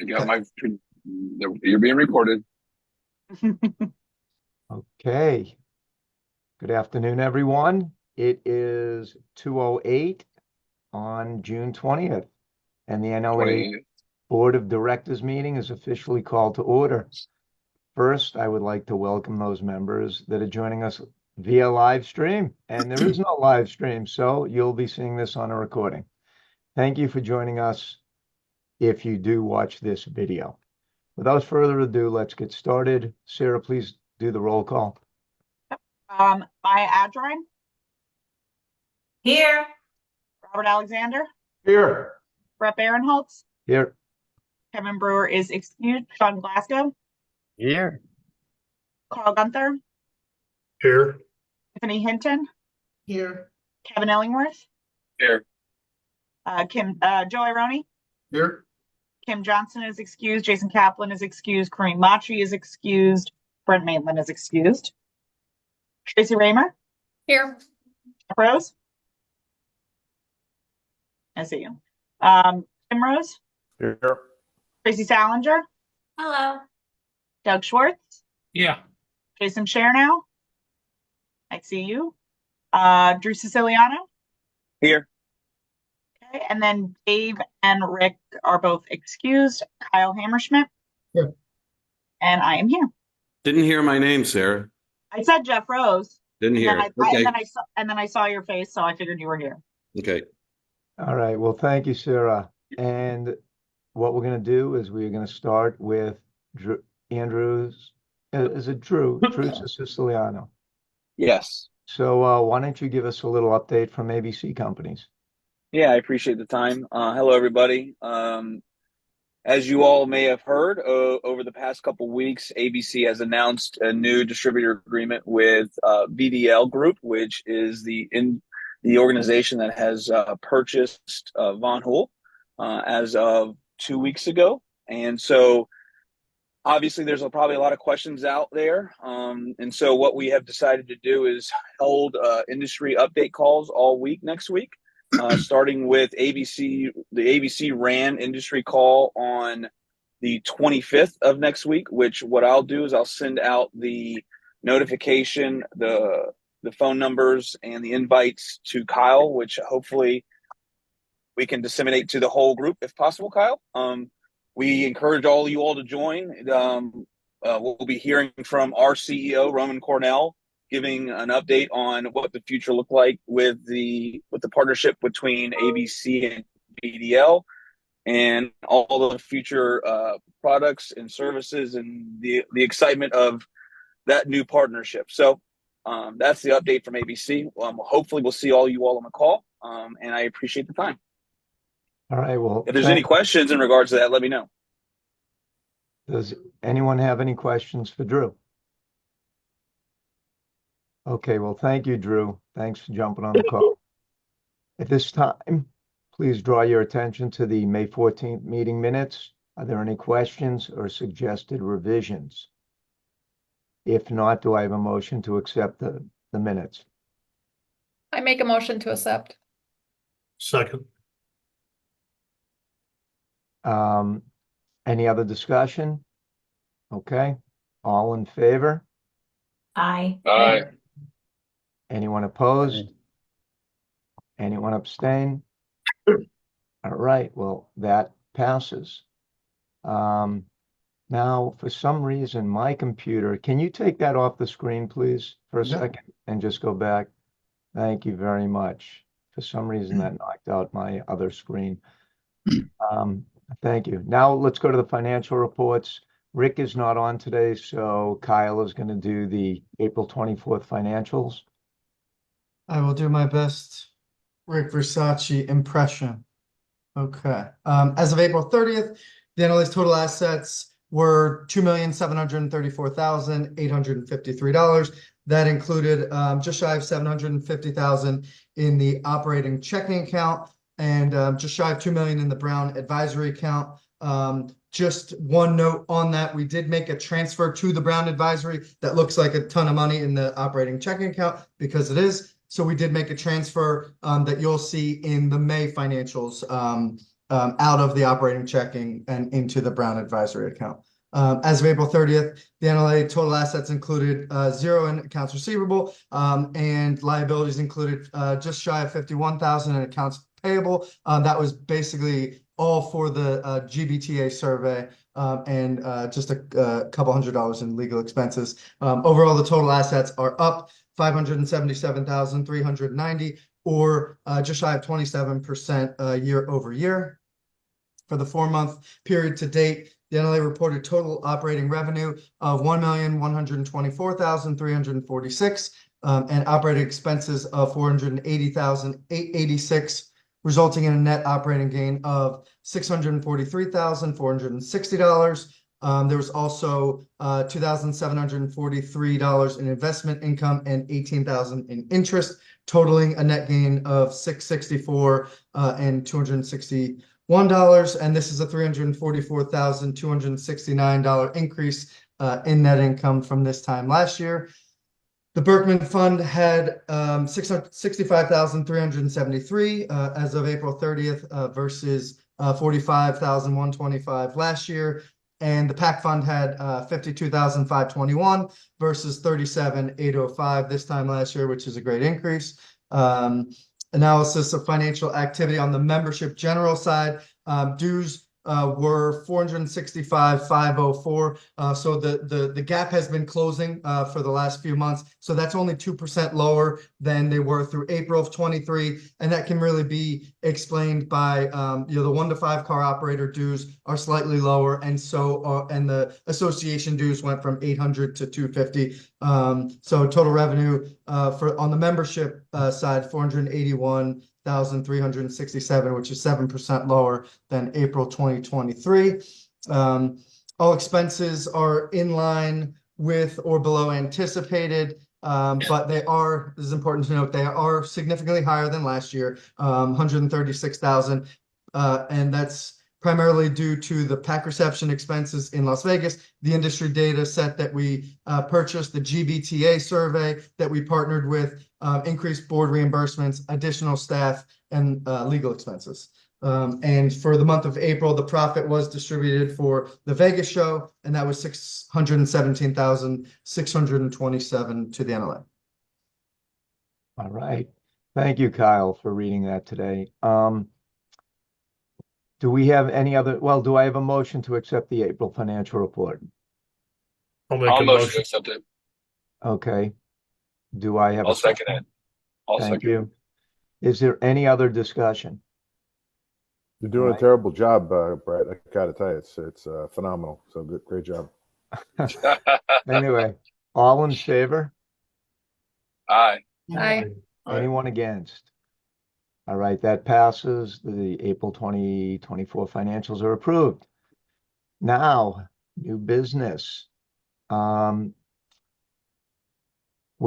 I got my. You're being recorded. Okay. Good afternoon, everyone. It is 2:08 on June 20th, and the NOA 20. Board of Directors meeting is officially called to order. First, I would like to welcome those members that are joining us via live stream, and there is no live stream, so you'll be seeing this on a recording. Thank you for joining us if you do watch this video. Without further ado, let's get started. Sarah, please do the roll call. Maya Adrine, Here. Robert Alexander, Here. Brett Barinholtz, Here. Kevin Brewer is excused, Sean Glasgow, Here. Carl Gunther, Here. Tiffany Hinton, Here. Kevin Illingworth, Here. Joey Roney, Here. Kim Johnson is excused, Jason Kaplan is excused, Kareem Machi is excused, Brent Maitland is excused, Tracy Raymer, Here. Rose, I see you, Tim Rose, Here. Tracy Salinger, Hello. Doug Schwartz, Yeah. Jason Chernow, I see you, Drew Siciliano. Here. Okay, and then Dave and Rick are both excused. Kyle Hammerschmidt. Here. And I am here. Didn't hear my name, Sarah. I said Jeff Rose. Didn't And hear then it. Okay. and then I saw your face, so I figured you were here. Okay. All right. Well, thank you, Sarah. And what we're going to do is we're going to start with Drew, Andrews. Is it Drew? Drew Siciliano. Yes. So why don't you give us a little update from ABC Companies? Yeah, I appreciate the time. Hello, everybody. As you all may have heard, over the past couple weeks, ABC has announced a new distributor agreement with VDL Group, which is the organization that has purchased Von Hool as of 2 weeks ago. And so obviously there's probably a lot of questions out there. And so what we have decided to do is hold industry update calls all week next week. Starting with ABC, the ABC RAN industry call on the 25th of next week, which what I'll do is I'll send out the notification, the phone numbers and the invites to Kyle, which hopefully we can disseminate to the whole group if possible, Kyle. We encourage all you all to join. We'll be hearing from our CEO, Roman Cornell, giving an update on what the future looked like with the partnership between ABC and VDL and all the future products and services and the excitement of that new partnership. So that's the update from ABC. Hopefully we'll see all you all on the call, and I appreciate the time. All right. Well, if there's any questions in regards to that, let me know. Does anyone have any questions for Drew? Okay, well, thank you, Drew. Thanks for jumping on the call. At this time, please draw your attention to the May 14th meeting minutes. Are there any questions or suggested revisions? If not, do I have a motion to accept the minutes? I make a motion to accept. Second. Any other discussion? Okay, all in favor? Aye. Aye. Anyone opposed? Anyone abstain? All right, well, that passes. Now, for some reason, my computer, can you take that off the screen, please, for a second and just go back? Thank you very much. For some reason, that knocked out my other screen. Thank you. Now let's go to the financial reports. Rick is not on today, so Kyle is going to do the April 24th financials. I will do my best Rick Versace impression. Okay. As of April 30th, the analyzed total assets were $2,734,853. That included just shy of $750,000 in the operating checking account and just shy of $2 million in the Brown advisory account. Just one note on that, we did make a transfer to the Brown advisory that looks like a ton of money in the operating checking account because it is. So we did make a transfer that you'll see in the May financials out of the operating checking and into the Brown advisory account. As of April 30th, the NLA total assets included 0 in accounts receivable, and liabilities included just shy of 51,000 in accounts payable. That was basically all for the GBTA survey, and just a couple $100 in legal expenses. Overall, the total assets are up 577,390, or just shy of 27% year over year. For the 4-month period to date, the NLA reported total operating revenue of $1,124,346, and operating expenses of $480,886, resulting in a net operating gain of $643,460. There was also $2,743 in investment income and $18,000 in interest, totaling a net gain of $664 and $261. And this is a $344,269 increase in net income from this time last year. The Berkman Fund had $65,373 as of April 30th versus $45,125 last year. And the PAC Fund had $52,521 versus $37,805 this time last year, which is a great increase. Analysis of financial activity on the membership general side, dues were $465,504. So the gap has been closing for the last few months. So that's only 2% lower than they were through April of 23. And that can really be explained by the 1 to 5 car operator dues are slightly lower, and so and the association dues went from 800 to 250. So total revenue for on the membership side, 481,367, which is 7% lower than April 2023. All expenses are in line with or below anticipated, but they are, this is important to note, they are significantly higher than last year, 136,000, and that's primarily due to the PAC reception expenses in Las Vegas, the industry data set that we purchased, the GBTA survey that we partnered with, increased board reimbursements, additional staff, and legal expenses. And for the month of April, the profit was distributed for the Vegas show, and that was $617,627 to the NLA. All right. Thank you, Kyle, for reading that today. Do we have any other, well, do I have a motion to accept the April financial report? I'll make I'll a motion to motion. accept it. Okay. Do I have I'll a second it. I'll Thank second it. you. Is there any other discussion? You're doing Right. a terrible job, Brett. I gotta tell you, it's phenomenal. So good, great job. Anyway, all in favor? Aye. Aye. Anyone against? All right, that passes. The April 2024 financials are approved. Now, new business. We're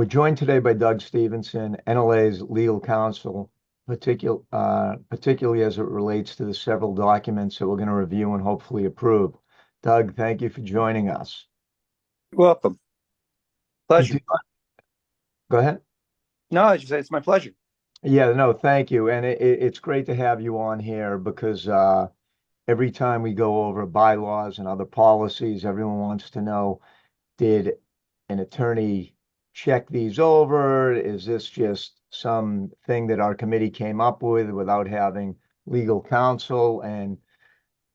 joined today by Doug Stevenson, NLA's legal counsel, particularly as it relates to the several documents that we're going to review and hopefully approve. Doug, thank you for joining us. You're welcome. Pleasure. Go ahead. No, I should say it's my pleasure. Yeah, no, thank you. And it's great to have you on here because every time we go over bylaws and other policies, everyone wants to know, did an attorney check these over? Is this just something that our committee came up with without having legal counsel? And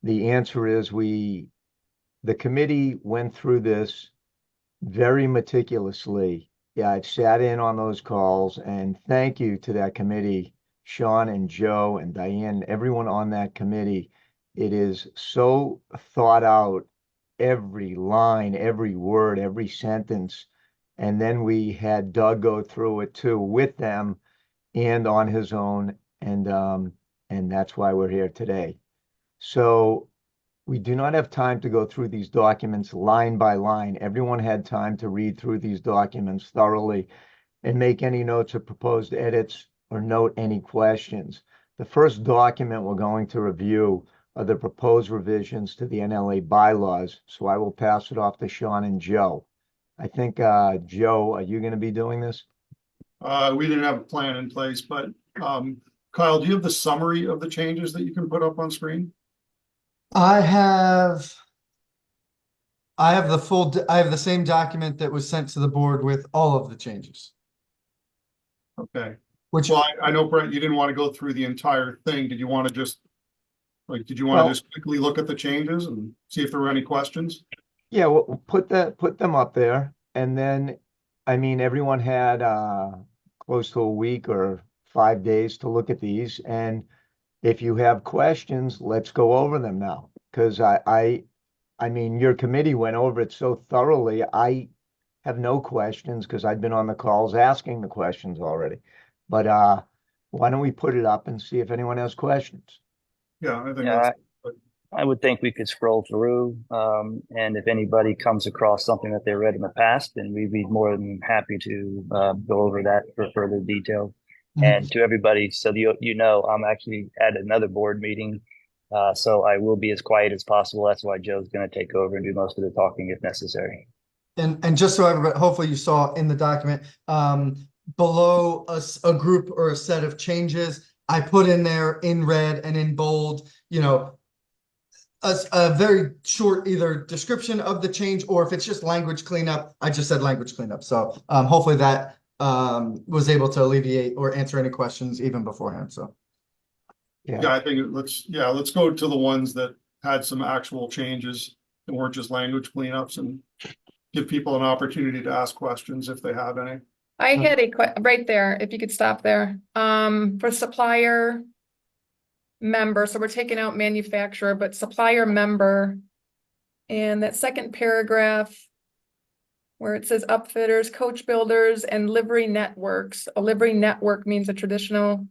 the answer is the committee went through this very meticulously. Yeah, I sat in on those calls, and thank you to that committee, Sean and Joe and Diane, everyone on that committee. It is so thought out, every line, every word, every sentence. And then we had Doug go through it too with them and on his own. And that's why we're here today. So we do not have time to go through these documents line by line. Everyone had time to read through these documents thoroughly and make any notes or proposed edits or note any questions. The first document we're going to review are the proposed revisions to the NLA bylaws. So I will pass it off to Sean and Joe. I think, Joe, are you going to be doing this? We didn't have a plan in place, but Kyle, do you have the summary of the changes that you can put up on screen? I have I have the same document that was sent to the board with all of the changes, Okay. which Well, I know, Brent, you didn't want to go through the entire thing. Did you want to just, did you want Well- to just quickly look at the changes and see if there were any questions? Yeah, we'll put them up there, and then, I mean, everyone had close to a week or 5 days to look at these, and if you have questions, let's go over them now. Because I mean, your committee went over it so thoroughly. I have no questions because I've been on the calls asking the questions already. But why don't we put it up and see if anyone has questions? Yeah, I think Yeah, that's, I would think we could scroll through, and if anybody comes across something that they read in the past, then we'd be more than happy to go over that for further detail. Mhm. And to everybody, so you know, I'm actually at another board meeting, so I will be as quiet as possible. That's why Joe's going to take over and do most of the talking if necessary. and just so everybody, hopefully you saw in the document, below a group or a set of changes, I put in there in red and in bold, you know, a very short either description of the change, or if it's just language cleanup, I just said language cleanup. So hopefully that was able to alleviate or answer any questions even beforehand. So yeah, I think let's go to the ones that had some actual changes and weren't just language cleanups, and give people an opportunity to ask questions if they have any. I had right there, if you could stop there. For supplier member, so we're taking out manufacturer, but supplier member. And that second paragraph where it says upfitters, coach builders, and livery networks. A livery network means a traditional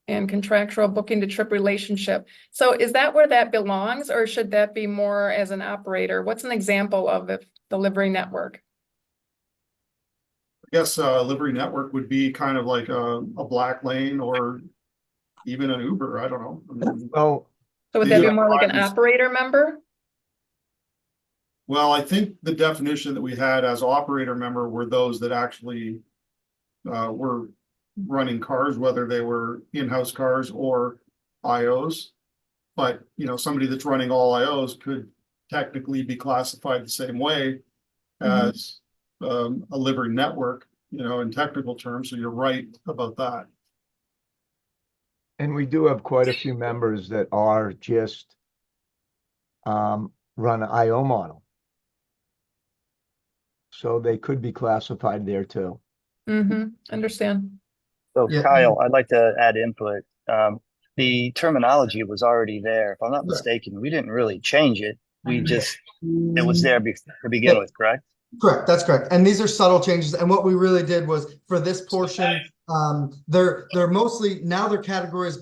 and contractual booking to trip relationship. So is that where that belongs, or should that be more as an operator? What's an example of the livery network? I guess livery network would be kind of like a Black Lane or even an Uber. I don't know. I mean, Well, So would that be Yeah, more like an drivers. operator member? well, I think the definition that we had as operator member were those that actually were running cars, whether they were in-house cars or IOs. But, you know, somebody that's running all IOs could technically be classified the same way as a livery network, you know, in technical terms. So you're right about that. and we do have quite a few members that are just run an IO model. So they could be classified there too. Understand. So Yeah. Kyle, I'd like to add input. The terminology was already there. If I'm not Right. mistaken, we didn't really change it. It was there to begin Yeah. with, correct? correct, that's correct. And these are subtle changes. And what we really did was for this portion, they're mostly now they're categorized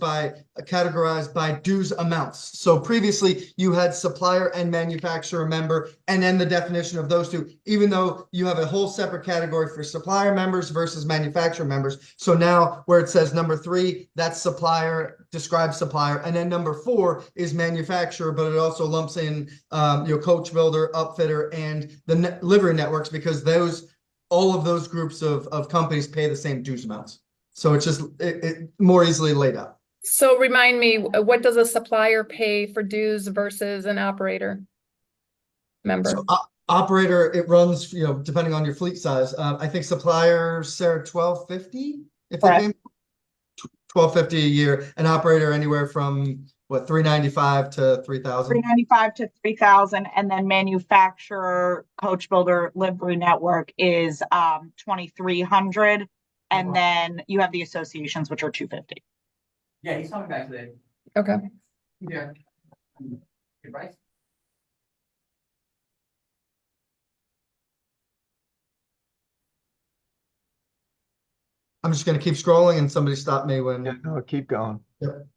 by dues amounts. So previously you had supplier and manufacturer member, and then the definition of those two, even though you have a whole separate category for supplier members versus manufacturer members. So now where it says number 3, that's supplier, describes supplier, and then number 4 is manufacturer, but it also lumps in coach builder, upfitter, and the livery networks, because all of those groups of companies pay the same dues amounts. So it's just it more easily laid out. So remind me, what does a supplier pay for dues versus an operator member? So operator, it runs, depending on your fleet size. I think suppliers, Sarah, $1,250 if they Correct. came. $1,250 a year. An operator anywhere from what, $395 to $3,000. $395 to $3,000, and then manufacturer, coach builder, livery network is $2,300, and Wow. then you have the associations, which are $250. Yeah, he's coming back today. Okay. Yeah. Right? I'm just going to keep scrolling and somebody stop me when. Yeah, no, keep going. Yep.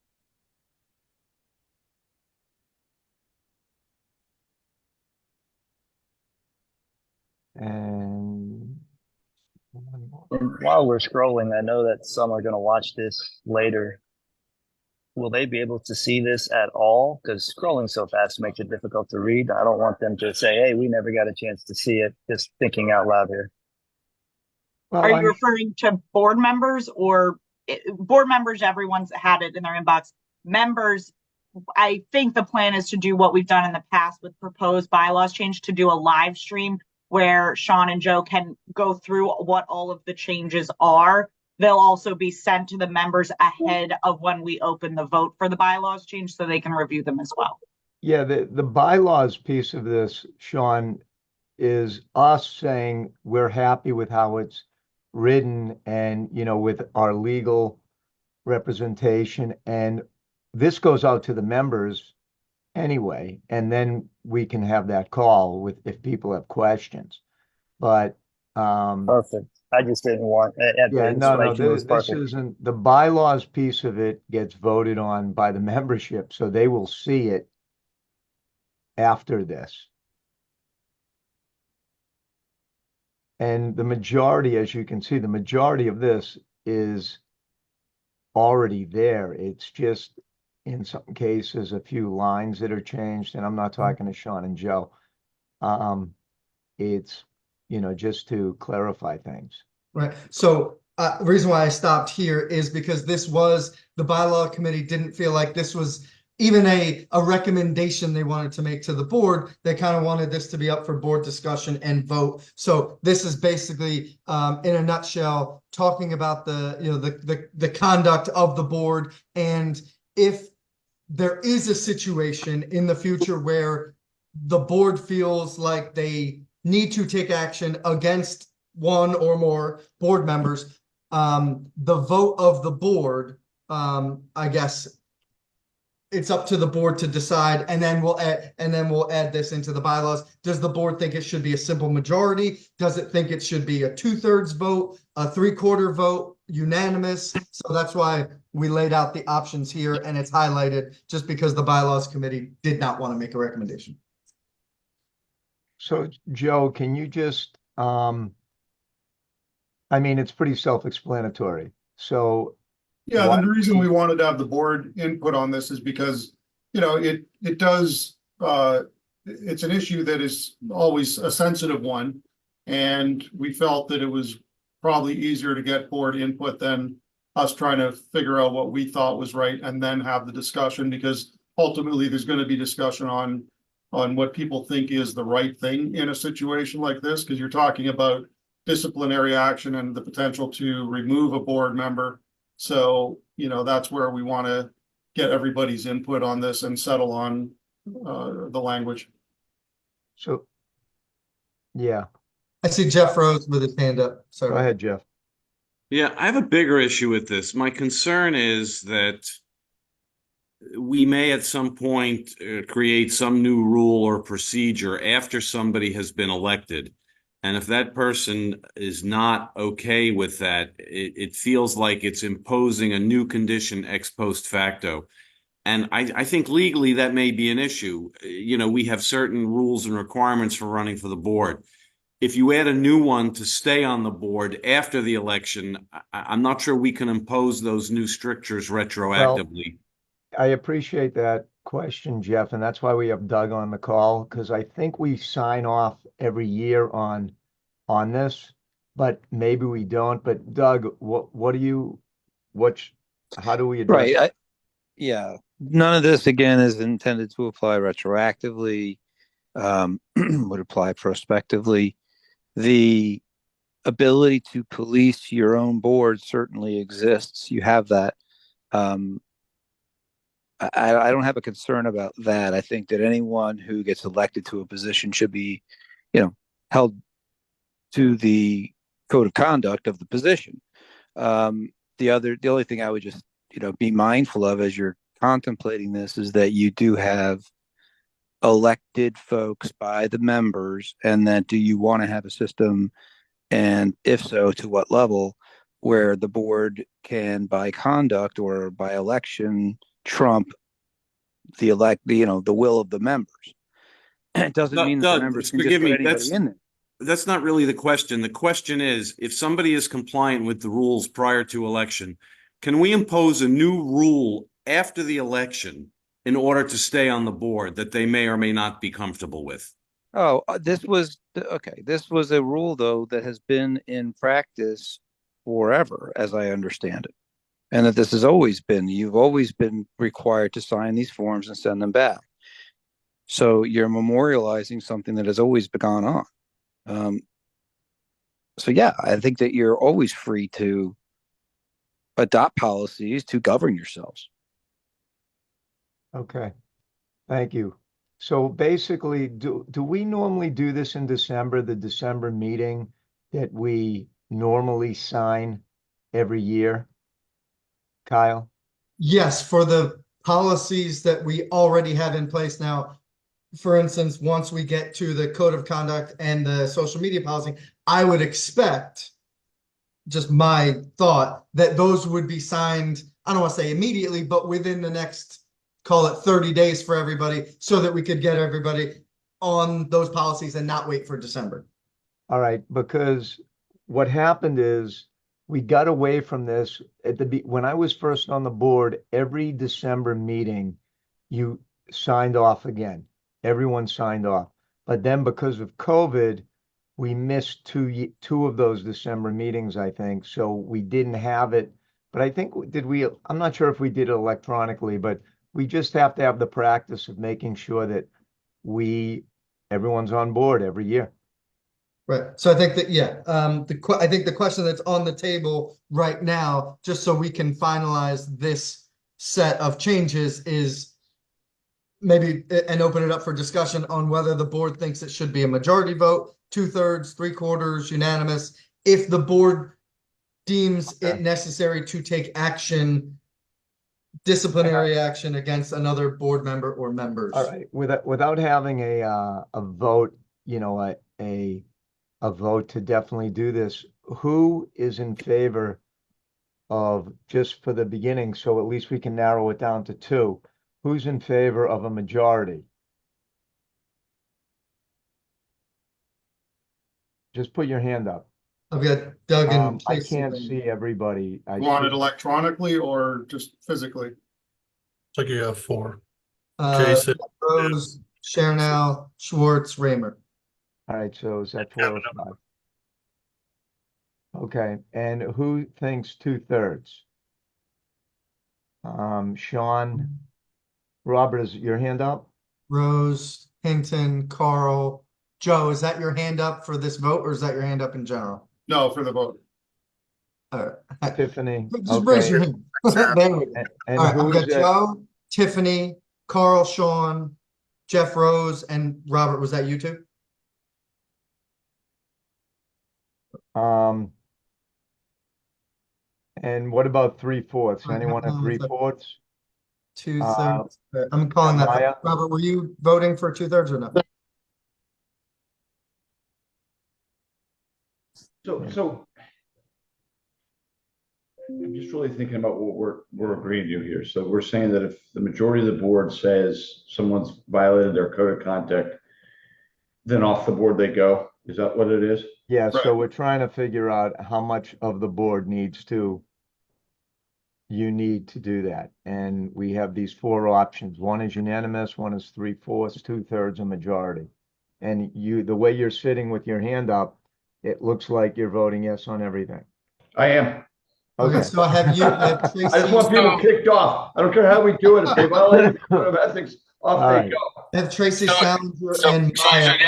And one more. And while we're scrolling, I know that some are going to watch this later. Will they be able to see this at all? Because scrolling so fast makes it difficult to read. I don't want them to say, hey, we never got a chance to see it. Just thinking out loud here. Well, Are you I'm- referring to board members or board members, everyone's had it in their inbox. Members, I think the plan is to do what we've done in the past with proposed bylaws change, to do a live stream where Sean and Joe can go through what all of the changes are. They'll also be sent to the members ahead of when we open the vote for the bylaws change so they can review them as well. Yeah, the bylaws piece of this, Sean, is us saying we're happy with how it's written and, you know, with our legal representation. And this goes out to the members anyway, and then we can have that call with if people have questions. But Perfect. I just didn't want. yeah, no, this isn't the bylaws piece of it gets voted on by the membership, so they will see it after this. And the majority, as you can see, the majority of this is already there. It's just in some cases a few lines that are changed, and I'm not talking to Sean and Joe. It's, you know, just to clarify things. Right. So the reason why I stopped here is because this was, the bylaw committee didn't feel like this was even a recommendation they wanted to make to the board. They kind of wanted this to be up for board discussion and vote. So this is basically, in a nutshell, talking about the, you know, the conduct of the board. And if there is a situation in the future where the board feels like they need to take action against one or more board members, the vote of the board, I guess it's up to the board to decide, and then we'll add this into the bylaws. Does the board think it should be a simple majority? Does it think it should be a 2/3 vote, a 3/4 vote, unanimous? So that's why we laid out the options here, and it's highlighted just because the bylaws committee did not want to make a recommendation. So Joe, can you just, I mean, it's pretty self-explanatory. So yeah, and the reason we wanted to have the board input on this is because, you know, it does, it's an issue that is always a sensitive one. And we felt that it was probably easier to get board input than us trying to figure out what we thought was right and then have the discussion, because ultimately there's going to be discussion on what people think is the right thing in a situation like this, because you're talking about disciplinary action and the potential to remove a board member. So, you know, that's where we want to get everybody's input on this and settle on the language. So, yeah. I see Jeff Rose with his hand up. Sorry. Go ahead, Jeff. Yeah, I have a bigger issue with this. My concern is that we may at some point create some new rule or procedure after somebody has been elected. And if that person is not okay with that, it feels like it's imposing a new condition ex post facto. And I think legally that may be an issue. You know, we have certain rules and requirements for running for the board. If you add a new one to stay on the board after the election, I'm not sure we can impose those new strictures retroactively. Well, I appreciate that question, Jeff, and that's why we have Doug on the call, because I think we sign off every year on this, but maybe we don't. But Doug, how do we address Right. Yeah. None of this again is intended to apply retroactively, would apply prospectively. The ability to police your own board certainly exists. You have that. I don't have a concern about that. I think that anyone who gets elected to a position should be, you know, held to the code of conduct of the position. The only thing I would just, you know, be mindful of as you're contemplating this is that you do have elected folks by the members, and that do you want to have a system, and if so, to what level, where the board can by conduct or by election trump the will of the members. It doesn't mean that the members can just put anybody in there. That's not really the question. The question is, if somebody is compliant with the rules prior to election, can we impose a new rule after the election in order to stay on the board that they may or may not be comfortable with? Oh, this was a rule, though, that has been in practice forever, as I understand it. and that this has always been, you've always been required to sign these forms and send them back. So you're memorializing something that has always gone on. So yeah, I think that you're always free to adopt policies to govern yourselves. Okay, thank you. So basically, do we normally do this in December, the December meeting that we normally sign every year? Kyle? Yes, for the policies that we already have in place now. For instance, once we get to the code of conduct and the social media policy, I would expect, just my thought, that those would be signed, I don't want to say immediately, but within the next, call it 30 days for everybody, so that we could get everybody on those policies and not wait for December. All right, because what happened is we got away from this at when I was first on the board. Every December meeting, you signed off again. Everyone signed off. But then because of COVID, we missed two of those December meetings, I think. So we didn't have it. But I think, I'm not sure if we did it electronically, but we just have to have the practice of making sure that everyone's on board every year. Right. So I think that, yeah, I think the question that's on the table right now, just so we can finalize this set of changes, is maybe, and open it up for discussion on whether the board thinks it should be a majority vote, 2/3, 3/4, unanimous. If the board deems it necessary to take action, disciplinary action against another board member or members. All right, without having a vote, a vote to definitely do this, who is in favor of, just for the beginning, so at least we can narrow it down to two, who's in favor of a majority? Just put your hand up. I've got Doug and I Tracy. can't see everybody. Want it electronically or just physically? It's like you have 4. Jason, Rose, Chernow, Schwartz, Raymer. All right, so is that 4 or 5? Okay, and who thinks 2/3? Sean, Robert, is your hand up? Rose, Hinton, Carl, Joe, is that your hand up for this vote, or is that your hand up in general? No, for the vote. All right. Tiffany. Just raise your hand. There we go. And All right, I've who's got Joe, Tiffany, Carl, Sean, Jeff Rose, and Robert. Was that you two? And what about 3/4? Anyone at 3/4? 2/3. I'm calling that. Maya? Robert, were you voting for 2/3 or no? So I'm just really thinking about what we're agreeing to here. So we're saying that if the majority of the board says someone's violated their code of conduct, then off the board they go. Is that what it is? Yeah, so we're trying to figure out how much of the board you need to do that. And we have these 4 options. One is unanimous, one is 3/4, 2/3, a majority. And the way you're sitting with your hand up, it looks like you're voting yes on everything. I am. Okay, so I have you. I just want people kicked off. I don't care how we do it. If they violate the code of ethics, off they go. I have Tracy Challenger and So Maya.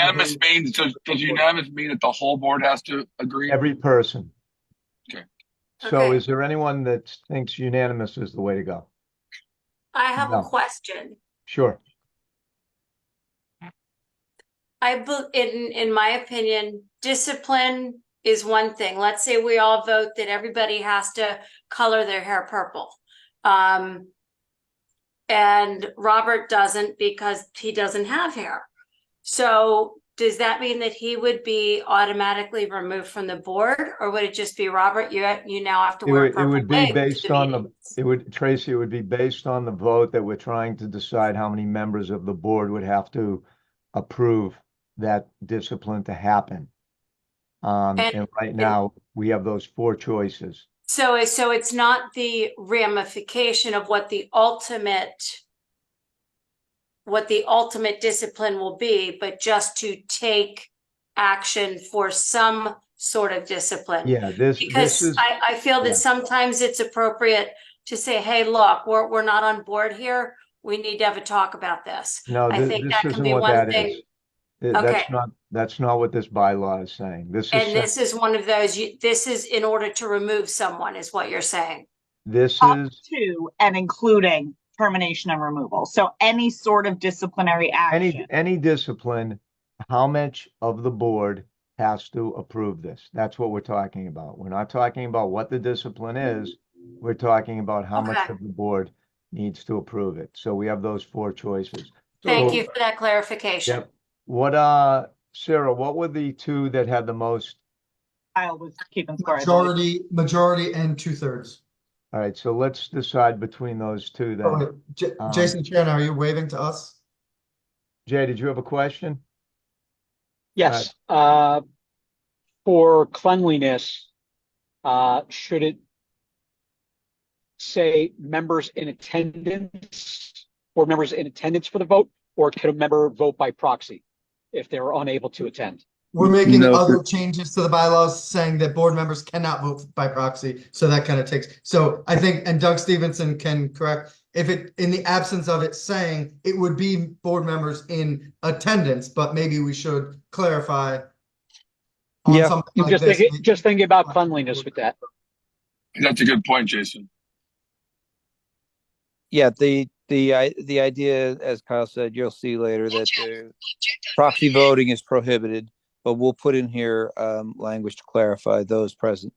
does unanimous mean that the whole board has to agree? Every person. Okay. So Okay. is there anyone that thinks unanimous is the way to go? I have No. a question. Sure. In my opinion, discipline is one thing. Let's say we all vote that everybody has to color their hair purple. And Robert doesn't because he doesn't have hair. So does that mean that he would be automatically removed from the board, or would it just be Robert? You now have to wear a It purple would be wig to based the on meeting. Tracy, it would be based on the vote that we're trying to decide how many members of the board would have to approve that discipline to happen. And right now we have those 4 choices. So it's not the ramification of what the ultimate discipline will be, but just to take action for some sort of discipline. Yeah, this Because is I feel that sometimes it's appropriate to say, hey, look, we're not on board here. We need to have a talk about this. No, I think this that can isn't be what one that thing. is. Okay. That's not what this bylaw is saying. This And is, this is one of those, this is in order to remove someone, is what you're saying. this Up is to and including termination and removal. So any sort of disciplinary action. any discipline, how much of the board has to approve this? That's what we're talking about. We're not talking about what the discipline is. We're talking about how much Okay. of the board needs to approve it. So we have those 4 choices. Thank So- you for that clarification. Yep. What, Sarah, what were the 2 that had the most? Kyle was keeping score. I believe. Majority and 2/3. All right, so let's decide between those 2 Oh, then. wait, Jason Chan, are you waving to us? Jay, did you have a question? Yes, for cleanliness, should it say members in attendance or members in attendance for the vote, or could a member vote by proxy if they were unable to attend? We're making No, other changes to the bylaws saying that board members cannot vote by proxy. So that kind of takes, so I think, and Doug Stevenson can correct, if it, in the absence of it saying, it would be board members in attendance, but maybe we should clarify. On Yeah, something I'm like this. just thinking about cleanliness with that. That's a good point, Jason. Yeah, the idea, as Kyle said, you'll see later that the proxy voting is prohibited, but we'll put in here language to clarify those present.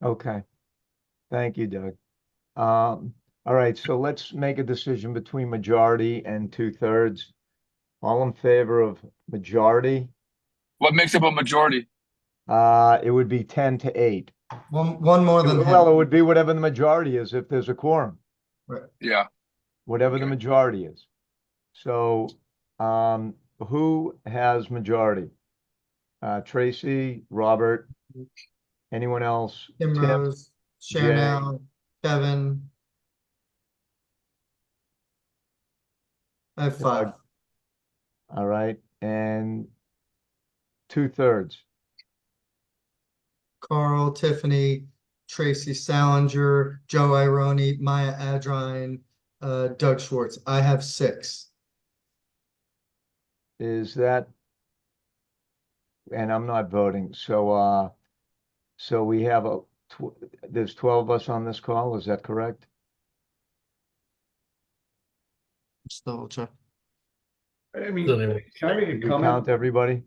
Okay. Thank you, Doug. All right, so let's make a decision between majority and 2/3. All in favor of majority? What makes up a majority? It would be 10 to 8. One more than Well, him. it would be whatever the majority is if there's a quorum, Yeah. whatever the majority is. So, who has majority? Tracy, Robert, anyone else? Tim Rose, Chanel, Kevin. I have 5. All right, and 2/3. Carl, Tiffany, Tracy Salinger, Joe Ironi, Maya Adrine, Doug Schwartz. I have 6. Is that, and I'm not voting, so so we have there's 12 of us on this call, is that correct? Just double check. I mean, Doesn't even- can I make Did a we count comment? everybody?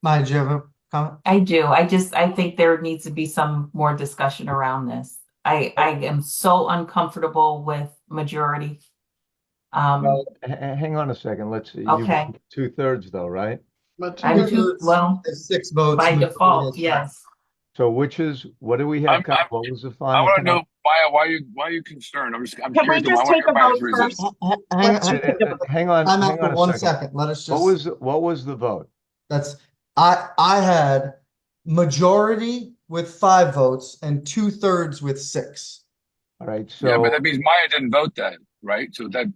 Maya, do you have a comment? I do. I think there needs to be some more discussion around this. I am so uncomfortable with majority. Well, hang on a second, let's see. Okay. 2/3 though, right? I'm well, There's 6 votes. by majority default, is yes. So what do we have? Kyle? What was the I final? want to count? know, Maya, why are you concerned? I'm Can curious. we just I want take to a hear Maya's vote reasons. first? Hang Let's just take a vote. Hang on, I'm hang out for on a 1 second. second. Let us What just, was the vote? that's, I had majority with 5 votes and 2/3 with 6. All right, Yeah, so but that means Maya didn't vote then, right? So did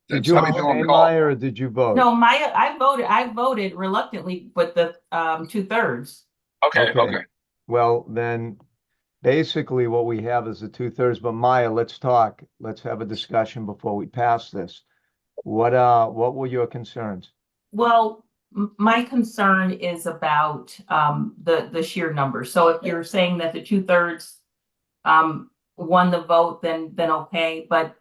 that's you something on abstain, call. Maya, or did you vote? No, Maya, I voted reluctantly with the 2/3. Okay. Well, then basically what we have is the 2/3, but Maya, let's talk. Let's have a discussion before we pass this. What were your concerns? Well, my concern is about the sheer number. So if you're saying that the 2/3 won the vote, then okay. But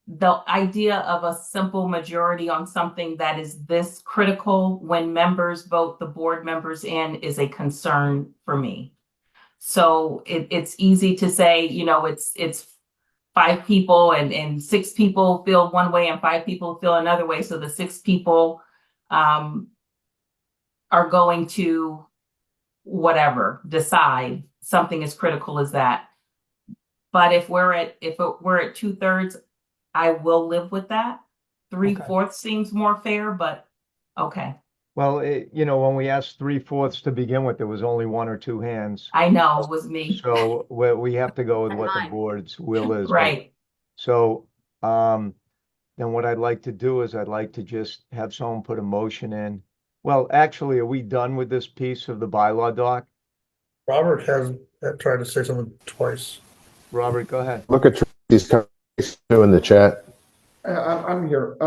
the idea of a simple majority on something that is this critical when members vote the board members in is a concern for me. So it's easy to say, it's 5 people and 6 people feel one way and 5 people feel another way. So the 6 people are going to decide something as critical as that. But if we're at 2/3, I will live with that. 3/4 seems more fair, but okay. Well, when we asked 3/4 to begin with, there was only 1 or 2 hands. I know it was me. So we have to go with what the board's will is. Right. So, then what I'd like to do is I'd like to just have someone put a motion in. Well, actually, are we done with this piece of the bylaw doc? Robert has tried to say something twice. Robert, go ahead. Look at Tracy's comments too in the chat. I'm here.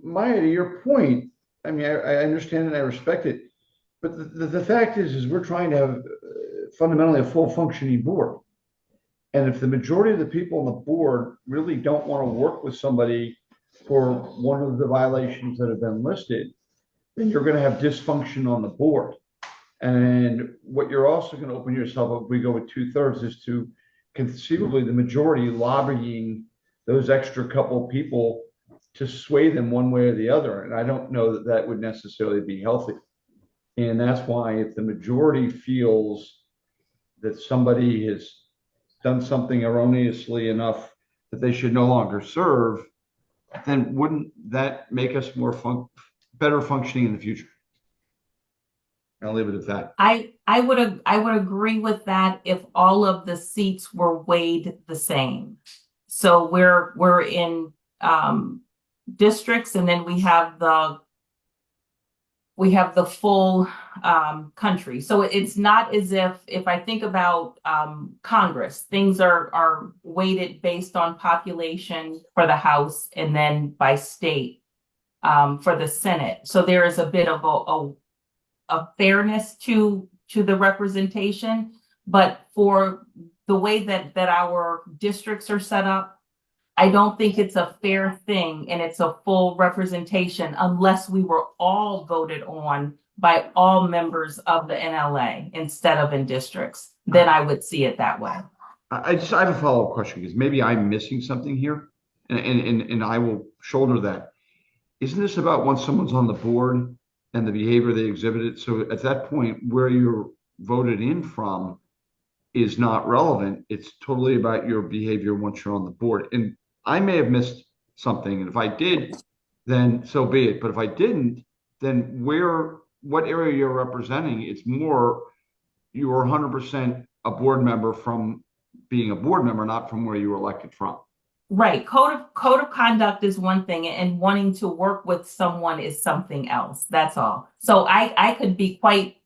Maya, to your point, I mean, I understand and I respect it, but the fact is we're trying to have fundamentally a full functioning board. And if the majority of the people on the board really don't want to work with somebody for one of the violations that have been listed, then you're going to have dysfunction on the board. And what you're also going to open yourself up, if we go with 2/3, is to conceivably the majority lobbying those extra couple people to sway them one way or the other. And I don't know that that would necessarily be healthy. And that's why if the majority feels that somebody has done something erroneously enough that they should no longer serve, then wouldn't that make us better functioning in the future? I'll leave it at that. I would agree with that if all of the seats were weighed the same. So we're in districts, and then we have the full country. So it's not as if I think about Congress, things are weighted based on population for the House and then by state for the Senate. So there is a bit of a fairness to the representation, but for the way that our districts are set up, I don't think it's a fair thing and it's a full representation unless we were all voted on by all members of the NLA instead of in districts. Then I would see it that way. I have a follow-up question because maybe I'm missing something here, and I will shoulder that. Isn't this about once someone's on the board and the behavior they exhibited? So at that point, where you're voted in from is not relevant. It's totally about your behavior once you're on the board. And I may have missed something. And if I did, then so be it. But if I didn't, then what area you're representing, it's more you're 100% a board member from being a board member, not from where you were elected from. Right. Code of conduct is one thing, and wanting to work with someone is something else. That's all. So I could be quite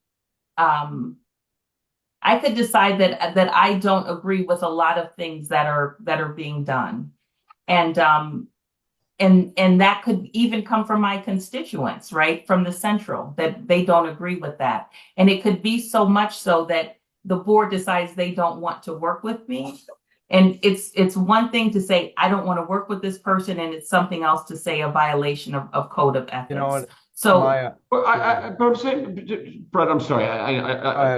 I could decide that I don't agree with a lot of things that are being done. And that could even come from my constituents, right? From the central, that they don't agree with that. And it could be so much so that the board decides they don't want to work with me. And it's one thing to say, I don't want to work with this person, and it's something else to say a violation of code of ethics. You know what? So, Maya, but I'm saying, Brett, I'm sorry.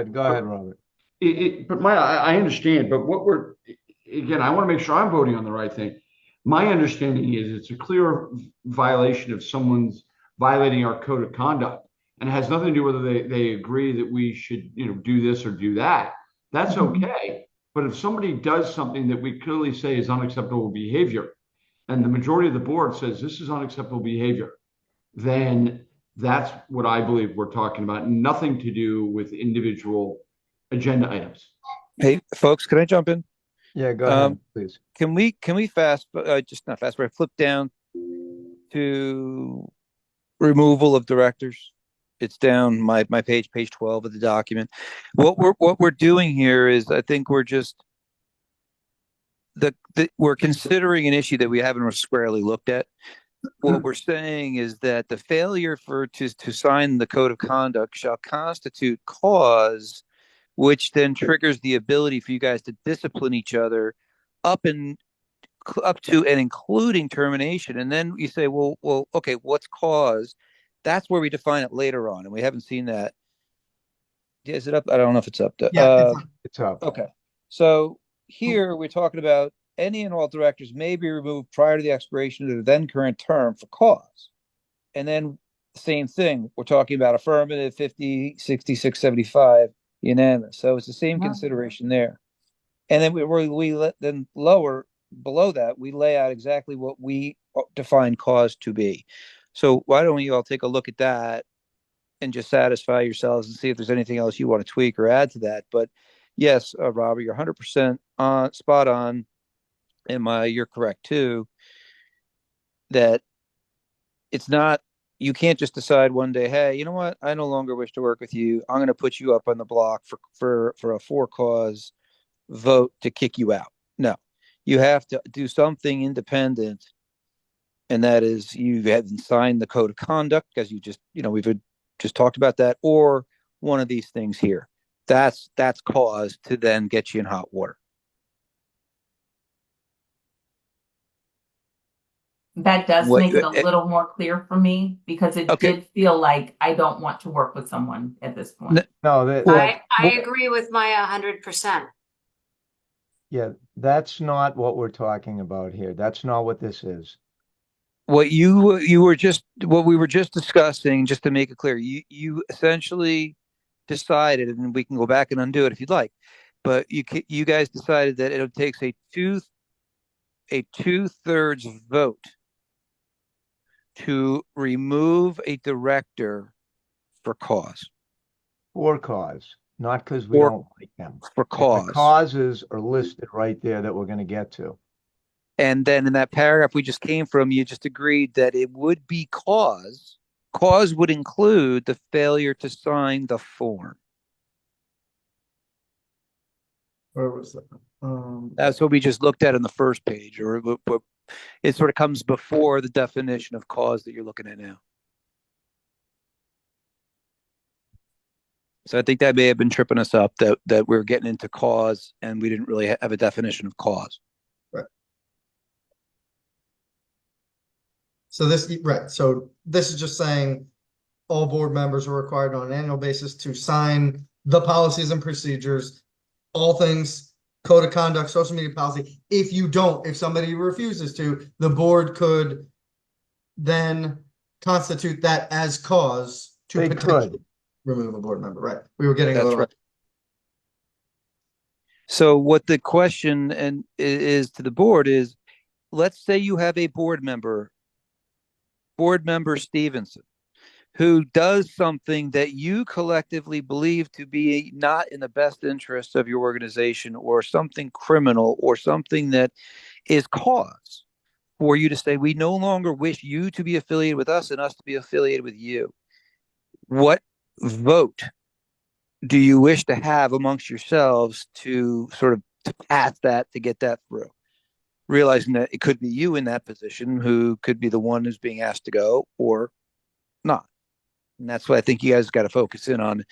Go ahead, Robert. But Maya, I understand. But again, I want to make sure I'm voting on the right thing. My understanding is it's a clear violation of someone's violating our code of conduct, and it has nothing to do whether they agree that we should, do this or do that. That's okay. But if somebody does something that we clearly say is unacceptable behavior, and the majority of the board says this is unacceptable behavior, then that's what I believe we're talking about. Nothing to do with individual agenda items. Hey, folks, can I jump in? Yeah, go ahead, please. Can we flip down to removal of directors? It's down my page 12 of the document. What we're doing here is, I think we're just we're considering an issue that we haven't squarely looked at. What we're saying is that the failure to sign the code of conduct shall constitute cause, which then triggers the ability for you guys to discipline each other up to and including termination. And then you say, well, okay, what's cause? That's where we define it later on, and we haven't seen that. Is it up? I don't know if it's up. Yeah, it's up. Okay. So here we're talking about any and all directors may be removed prior to the expiration of their then current term for cause. And then the same thing, we're talking about affirmative 50, 66, 75, unanimous. So it's the same consideration there. And then then lower below that, we lay out exactly what we define cause to be. So why don't you all take a look at that and just satisfy yourselves and see if there's anything else you want to tweak or add to that. But yes, Robert, you're 100% spot on. And you're correct too, that it's not you can't just decide one day, hey, you know what? I no longer wish to work with you. I'm going to put you up on the block for a for cause vote to kick you out. No, you have to do something independent, and that is you haven't signed the code of conduct because we've just talked about that, or one of these things here. That's cause to then get you in hot water. That does make it a little more clear for me because it did feel like I don't want to work with someone at this point. No, I agree with Maya 100%. yeah, that's not what we're talking about here. That's not what this is. What we were just discussing, just to make it clear, you essentially decided, and we can go back and undo it if you'd like, but you guys decided that it takes a two-thirds vote to remove a director for cause. For cause, not because we don't like them. For cause. The causes are listed right there that we're going to get to. And then in that paragraph we just came from, you just agreed that it would be cause. Cause would include the failure to sign the form. Where was that? That's what we just looked at on the first page, or it sort of comes before the definition of cause that you're looking at now. So I think that may have been tripping us up, that we're getting into cause and we didn't really have a definition of cause. Right. So this is just saying all board members are required on an annual basis to sign the policies and procedures, all things code of conduct, social media policy. If somebody refuses to, the board could then constitute that as cause to potentially remove a board member. Right. We were getting a little. Right. So what the question is to the board is, let's say you have a board member Stevenson, who does something that you collectively believe to be not in the best interest of your organization, or something criminal, or something that is cause for you to say, we no longer wish you to be affiliated with us and us to be affiliated with you. What vote do you wish to have amongst yourselves to sort of to pass that, to get that through? Realizing that it could be you in that position who could be the one who's being asked to go or not. And that's what I think you guys got to focus in on.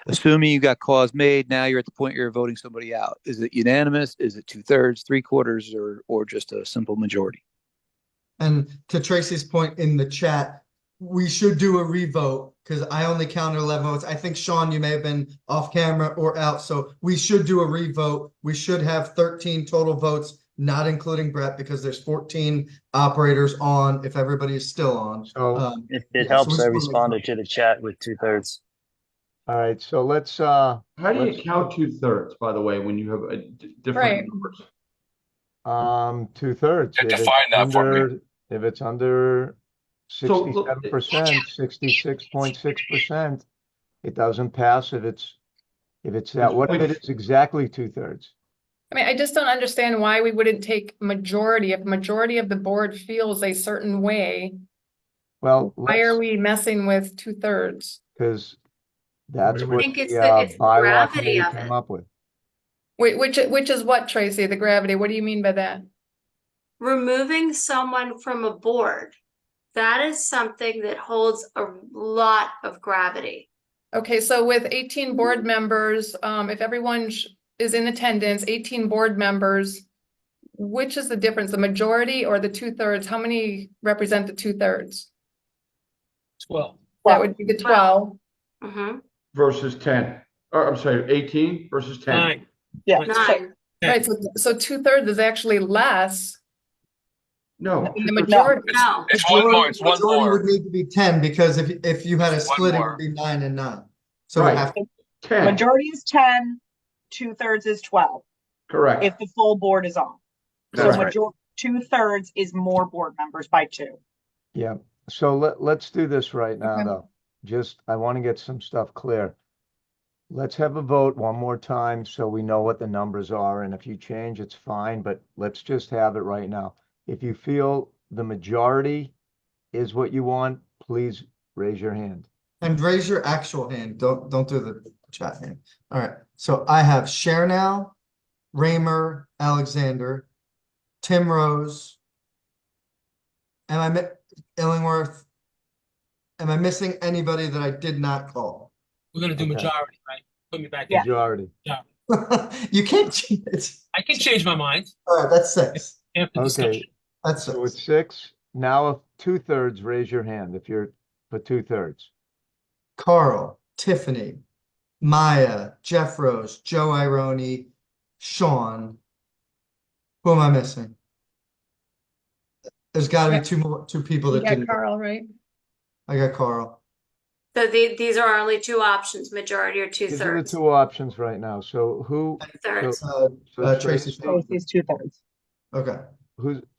Assuming you got cause made, now you're at the point you're voting somebody out. Is it unanimous? Is it 2/3, 3/4, or just a simple majority? And to Tracy's point in the chat, we should do a revote because I only counted 11 votes. I think, Sean, you may have been off camera or out. So we should do a revote. We should have 13 total votes, not including Brett, because there's 14 operators on, if everybody is still on. So it helps. I responded to the chat with 2/3. All right, so let's how do you count 2/3, by the way, when you have different numbers? 2/3. Define that for me. If it's under 67%, 66.6%, it doesn't pass. If it's that, what if it is exactly 2/3? I mean, I just don't understand why we wouldn't take majority. If majority of the board feels a certain way, well, why are we messing with 2/3? Because that's what it's the the bylaw gravity committee of came it. up with. Wait, which is what, Tracy? The gravity? What do you mean by that? Removing someone from a board, that is something that holds a lot of gravity. Okay, so with 18 board members, if everyone is in attendance, 18 board members, which is the difference, the majority or the 2/3? How many represent the 2/3? 12. That would be the 12. Mm-hmm. Versus 10. Or I'm sorry, 18 versus 10. 9. Yeah. 9. Right, so 2/3 is actually less No. than the majority. No. It's one more. It's one Majority more. would need to be 10 because if you had a It's one split, it more. would be 9 and 9. So Right. we have 10. Majority is 10, 2/3 is 12, Correct. if the full board is on. So That's right. 2/3 is more board members by 2. Yeah, so let's do this right now, Okay. though. I want to get some stuff clear. Let's have a vote one more time so we know what the numbers are, and if you change, it's fine, but let's just have it right now. If you feel the majority is what you want, please raise your hand. And raise your actual hand. Don't do the chat hand. All right. So I have Chernow, Raymer, Alexander, Tim Rose. Illingworth. Am I missing anybody that I did not call? We're gonna do Okay. majority, right? Put me back in. Majority. Yeah. You can't change it. I can change my mind All right, that's 6. after Okay, discussion. That's so 6. it's 6. Now, if 2/3, raise your hand if you're for 2/3. Carl, Tiffany, Maya, Jeff Rose, Joe Ironi, Sean. Who am I missing? There's got to be two people You that got didn't. Carl, right? I got Carl. So these are only two options, majority or These are the 2/3. 2 options right now. So who? Thirds. So Tracy. Tracy's 2/3. Okay.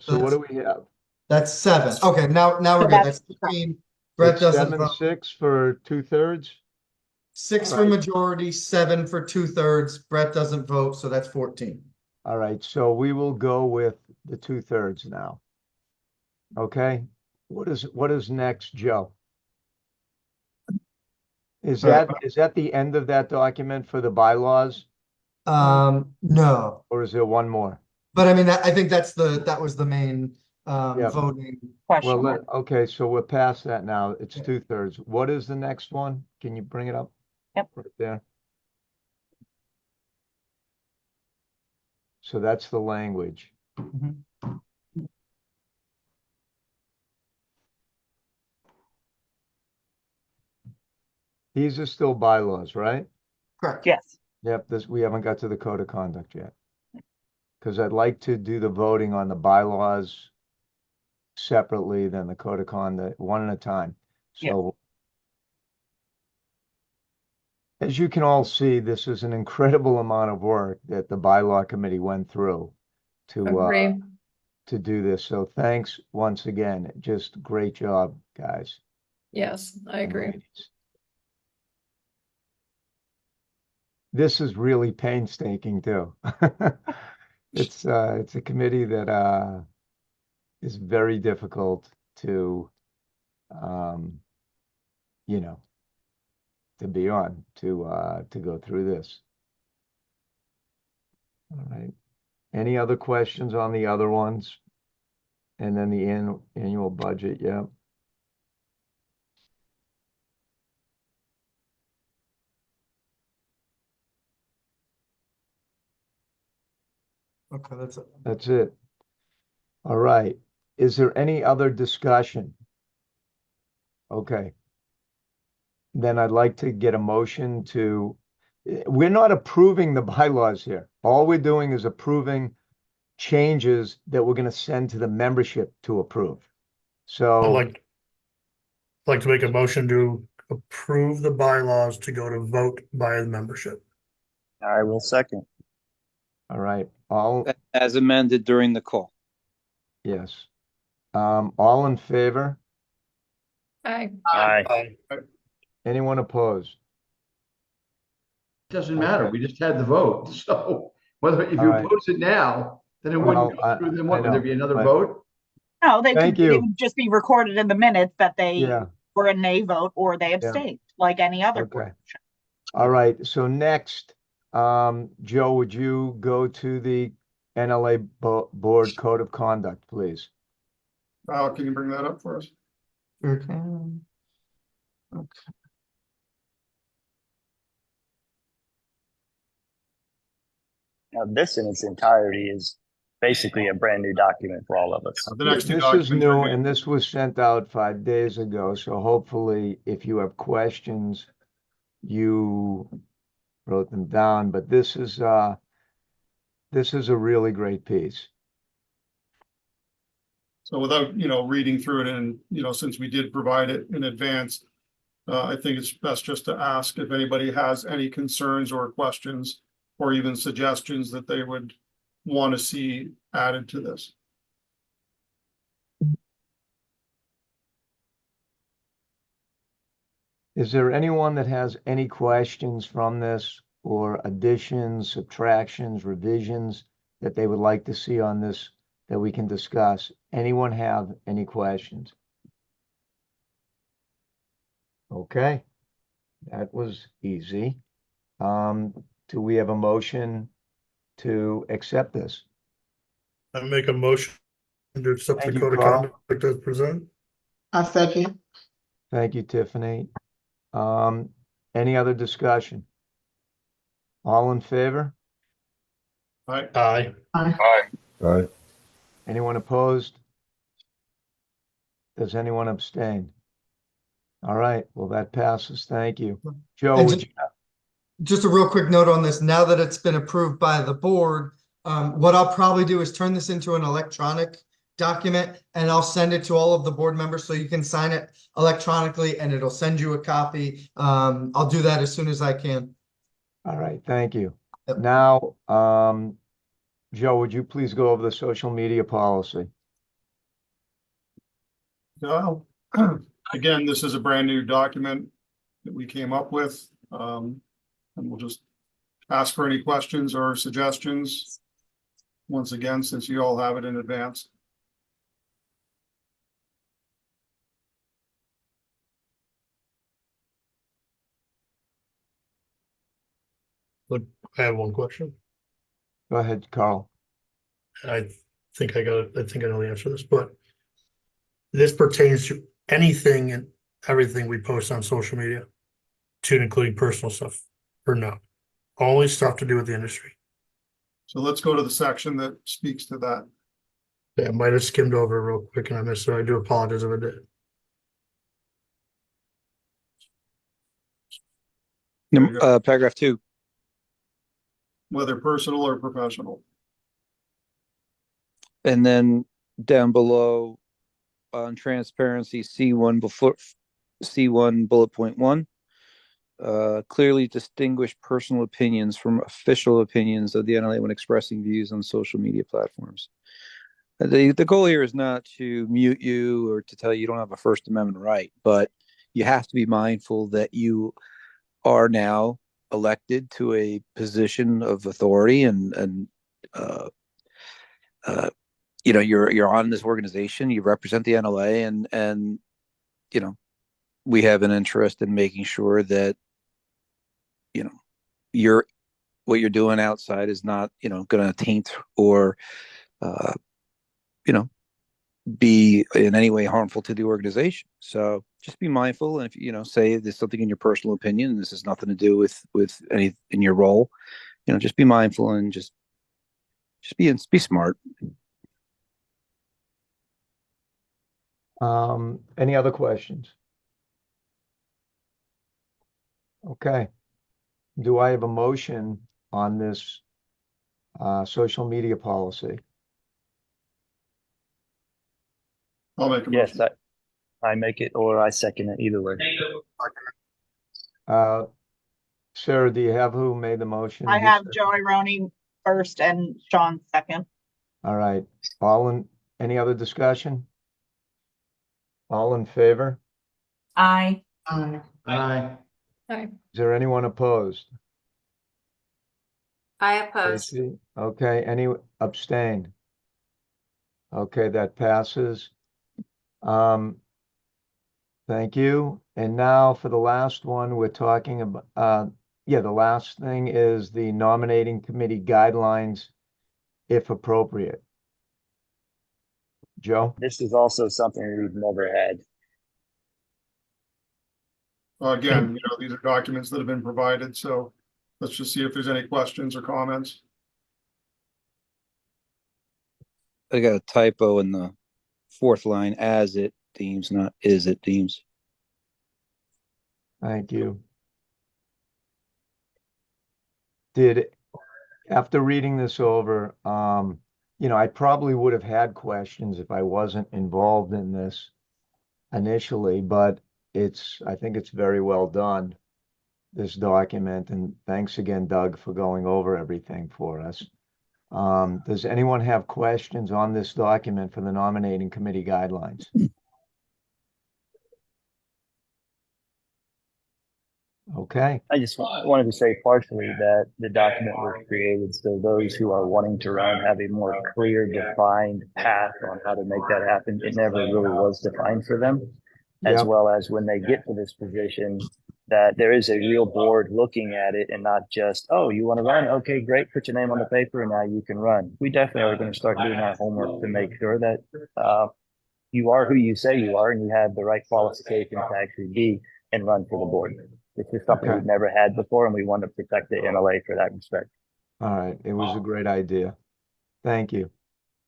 So what do we have? That's 7. Okay, now we're So good. that's- That's 15. Brett It's doesn't 7, vote. 6 for 2/3. 6 for majority, 7 for 2/3. Brett doesn't vote, so that's 14. All right, so we will go with the 2/3 now. Okay, what is next, Joe? Is that the end of that document for the bylaws, No, or is there one more? but I mean, I think that was the main Yeah. voting. Well, okay, so we're past that now. It's 2/3. What is the next one? Can you bring it up? Yep. Right there. So that's the language. These are still bylaws, right? Correct. Yes. Yep, we haven't got to the code of conduct yet. Because I'd like to do the voting on the bylaws separately than the code of conduct, one at a time. So as you can all see, this is an incredible amount of work that the bylaw committee went through Agree. to do this. So thanks once again. Just great job, guys. Yes, I agree. Ladies. This is really painstaking too. It's a committee that is very difficult to to be on, to go through this. All right. Any other questions on the other ones? And then the annual budget, yeah. Okay, that's it. That's it. All right. Is there any other discussion? Okay. Then I'd like to get a motion to, we're not approving the bylaws here. All we're doing is approving changes that we're going to send to the membership to approve. I'd So, like to make a motion to approve the bylaws to go to vote by the membership. I will second. all right, all, As amended during the call. yes. All in favor? Aye. Aye. Anyone opposed? Doesn't matter. We just had the vote. So whether if All you right. oppose it now, then it Well, wouldn't go through. Then I what? Would know, there be another but- vote? No, they Thank could, it you. would just be recorded in the minutes that they Yeah. were a nay vote or they abstained, like any other Okay. board. All right, so next, Joe, would you go to the NLA Board Code of Conduct, please? Can you bring that up for us? Sure can. Okay. Now, this in its entirety is basically a brand new document for all of us. The next two This is documents new, are and this was sent out 5 days ago, so hopefully if you have questions, you wrote them down, but this is a really great piece. So without, reading through it and, since we did provide it in advance, I think it's best just to ask if anybody has any concerns or questions or even suggestions that they would want to see added to this. Is there anyone that has any questions from this or additions, subtractions, revisions that they would like to see on this that we can discuss? Anyone have any questions? Okay, that was easy. Do we have a motion to accept this? I make a motion to accept the Thank you, code of Carl. conduct as presented. I second. Thank you, Tiffany. Any other discussion? All in favor? Aye. Aye. Aye. Aye. Anyone opposed? Does anyone abstain? All right, well, that passes. Thank you. Joe, And would you? just a real quick note on this, now that it's been approved by the board, what I'll probably do is turn this into an electronic document and I'll send it to all of the board members so you can sign it electronically and it'll send you a copy. I'll do that as soon as I can. All right, thank you. Yep. Now, Joe, would you please go over the social media policy? So, again, this is a brand new document that we came up with. And we'll just ask for any questions or suggestions. Once again, since you all have it in advance. Look, I have one question. Go ahead, Carl. I think I know the answer to this, but this pertains to anything and everything we post on social media, to and including personal stuff, or no? Only stuff to do with the industry. So let's go to the section that speaks to that. Yeah, I might have skimmed over it real quick and I missed it. I do apologize if I did. Paragraph 2. Whether personal or professional. And then down below on transparency, C1 before C1 bullet point 1. Clearly distinguish personal opinions from official opinions of the NLA when expressing views on social media platforms. The goal here is not to mute you or to tell you don't have a First Amendment right, but you have to be mindful that you are now elected to a position of authority and you know, you're on this organization, you represent the NLA, and you know, we have an interest in making sure that, you know, what you're doing outside is not, you know, going to taint or you know, be in any way harmful to the organization. So just be mindful, and if you know, say there's something in your personal opinion and this has nothing to do with any in your role, you know, just be mindful and just be smart. Any other questions? Okay. Do I have a motion on this social media policy? I'll make a Yes, motion. I make it or I second it, either way. Sarah, do you have who made the motion? I Who have seconded? Joey Roney first and Sean second. All right. Any other discussion? All in favor? Aye. Aye. Aye. Is there anyone opposed? I oppose. Tracy? Okay, any abstain? Okay, that passes. Thank you. And now for the last one, we're talking about, the last thing is the nominating committee guidelines, if appropriate. Joe? This is also something we've never had. Again, you know, these are documents that have been provided, so let's just see if there's any questions or comments. I got a typo in the fourth line, as it deems, not is it deems. Thank you. After reading this over, you know, I probably would have had questions if I wasn't involved in this initially, but I think it's very well done, this document, and thanks again, Doug, for going over everything for us. Does anyone have questions on this document for the nominating committee guidelines? Okay. I just wanted to say partially that the document was created so those who are wanting to run have a more clear, defined path on how to make that happen. It never really was defined for them. as Yep. well as when they get to this position, that there is a real board looking at it and not just, oh, you want to run? Okay, great. Put your name on the paper and now you can run. We definitely are going to start doing our homework to make sure that you are who you say you are and you have the right qualifications to actually be and run for the board. This is something Okay. we've never had before, and we want to protect the NLA for that respect. All right. It was a great idea. Thank you.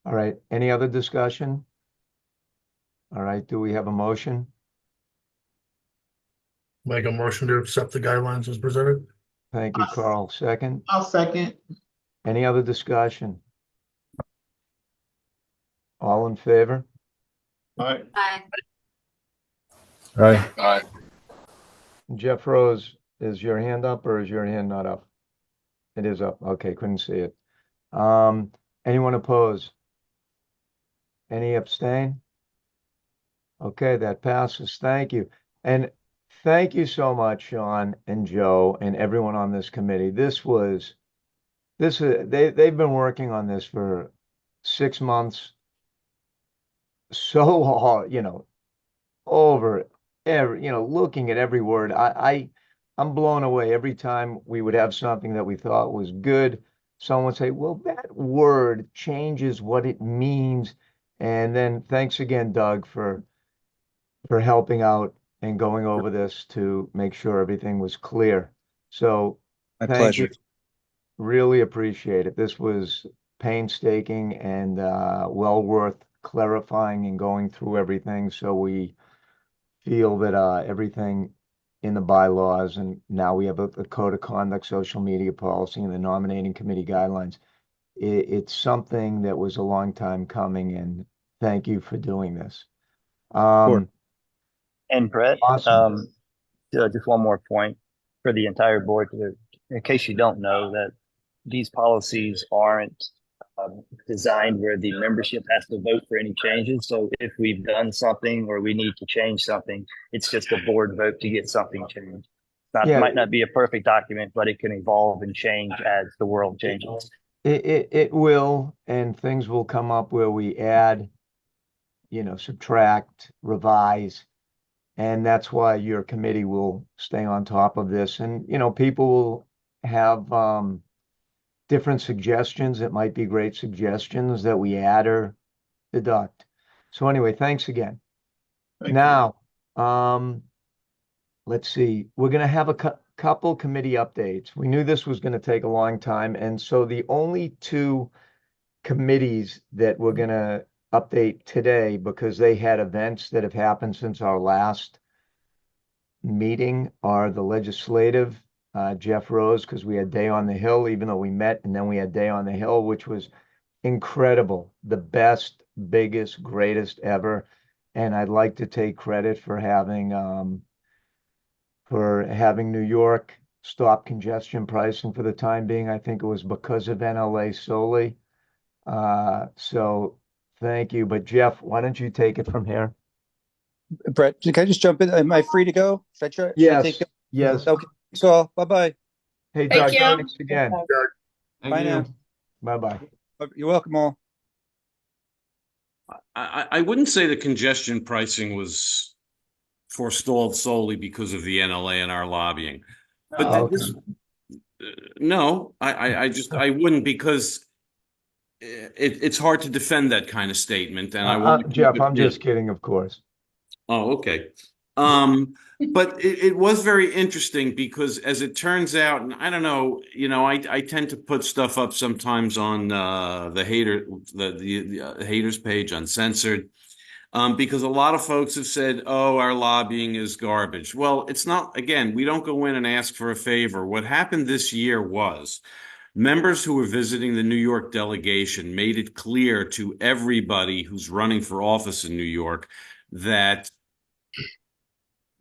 All right. Any other discussion? All right. Do we have a motion? Make a motion to accept the guidelines as presented. Thank you, Carl. Second. I'll second. Any other discussion? All in favor? Aye. Aye. Aye. Aye. Jeff Rose, is your hand up or is your hand not up? It is up. Okay, couldn't see it. Anyone oppose? Any abstain? Okay, that passes. Thank you. And thank you so much, Sean and Joe and everyone on this committee. They've been working on this for 6 months. So hard, over every, looking at every word. I'm blown away every time we would have something that we thought was good. Someone would say, well, that word changes what it means. And then thanks again, Doug, for helping out and going over this to make sure everything was clear. So My thank pleasure. you. Really appreciate it. This was painstaking and well worth clarifying and going through everything. So we feel that everything in the bylaws, and now we have a code of conduct, social media policy, and the nominating committee guidelines. It's something that was a long time coming, and thank you for doing this. And Brett, Awesome. just one more point for the entire board, in case you don't know, that these policies aren't designed where the membership has to vote for any changes. So if we've done something or we need to change something, it's just a board vote to get something changed. Yeah. Might not be a perfect document, but it can evolve and change as the world changes. It will, and things will come up where we add, subtract, revise. And that's why your committee will stay on top of this. And, people will have different suggestions. It might be great suggestions that we add or deduct. So anyway, thanks again. Thank you. Now, let's see. We're going to have a couple committee updates. We knew this was going to take a long time. And so the only two committees that we're going to update today, because they had events that have happened since our last meeting, are the legislative, Jeff Rose, because we had Day on the Hill, even though we met, and then we had Day on the Hill, which was incredible, the best, biggest, greatest ever. And I'd like to take credit for having New York stop congestion pricing for the time being. I think it was because of NLA solely. So thank you. But Jeff, why don't you take it from here? Brett, can I just jump in? Am I free to go? Should I try? Yes. Yes. Okay. So, bye-bye. Hey, Thank Doug, you. thanks again. Bye now. Bye-bye. You're welcome all. I wouldn't say the congestion pricing was forestalled solely because of the NLA and our lobbying. But no, I wouldn't, because it's hard to defend that kind of statement. And I want Jeff, I'm just kidding, of course. Oh, okay. But it was very interesting because, as it turns out, and I don't know, I tend to put stuff up sometimes on the haters page, Uncensored, because a lot of folks have said, oh, our lobbying is garbage. Well, it's not. Again, we don't go in and ask for a favor. What happened this year was members who were visiting the New York delegation made it clear to everybody who's running for office in New York that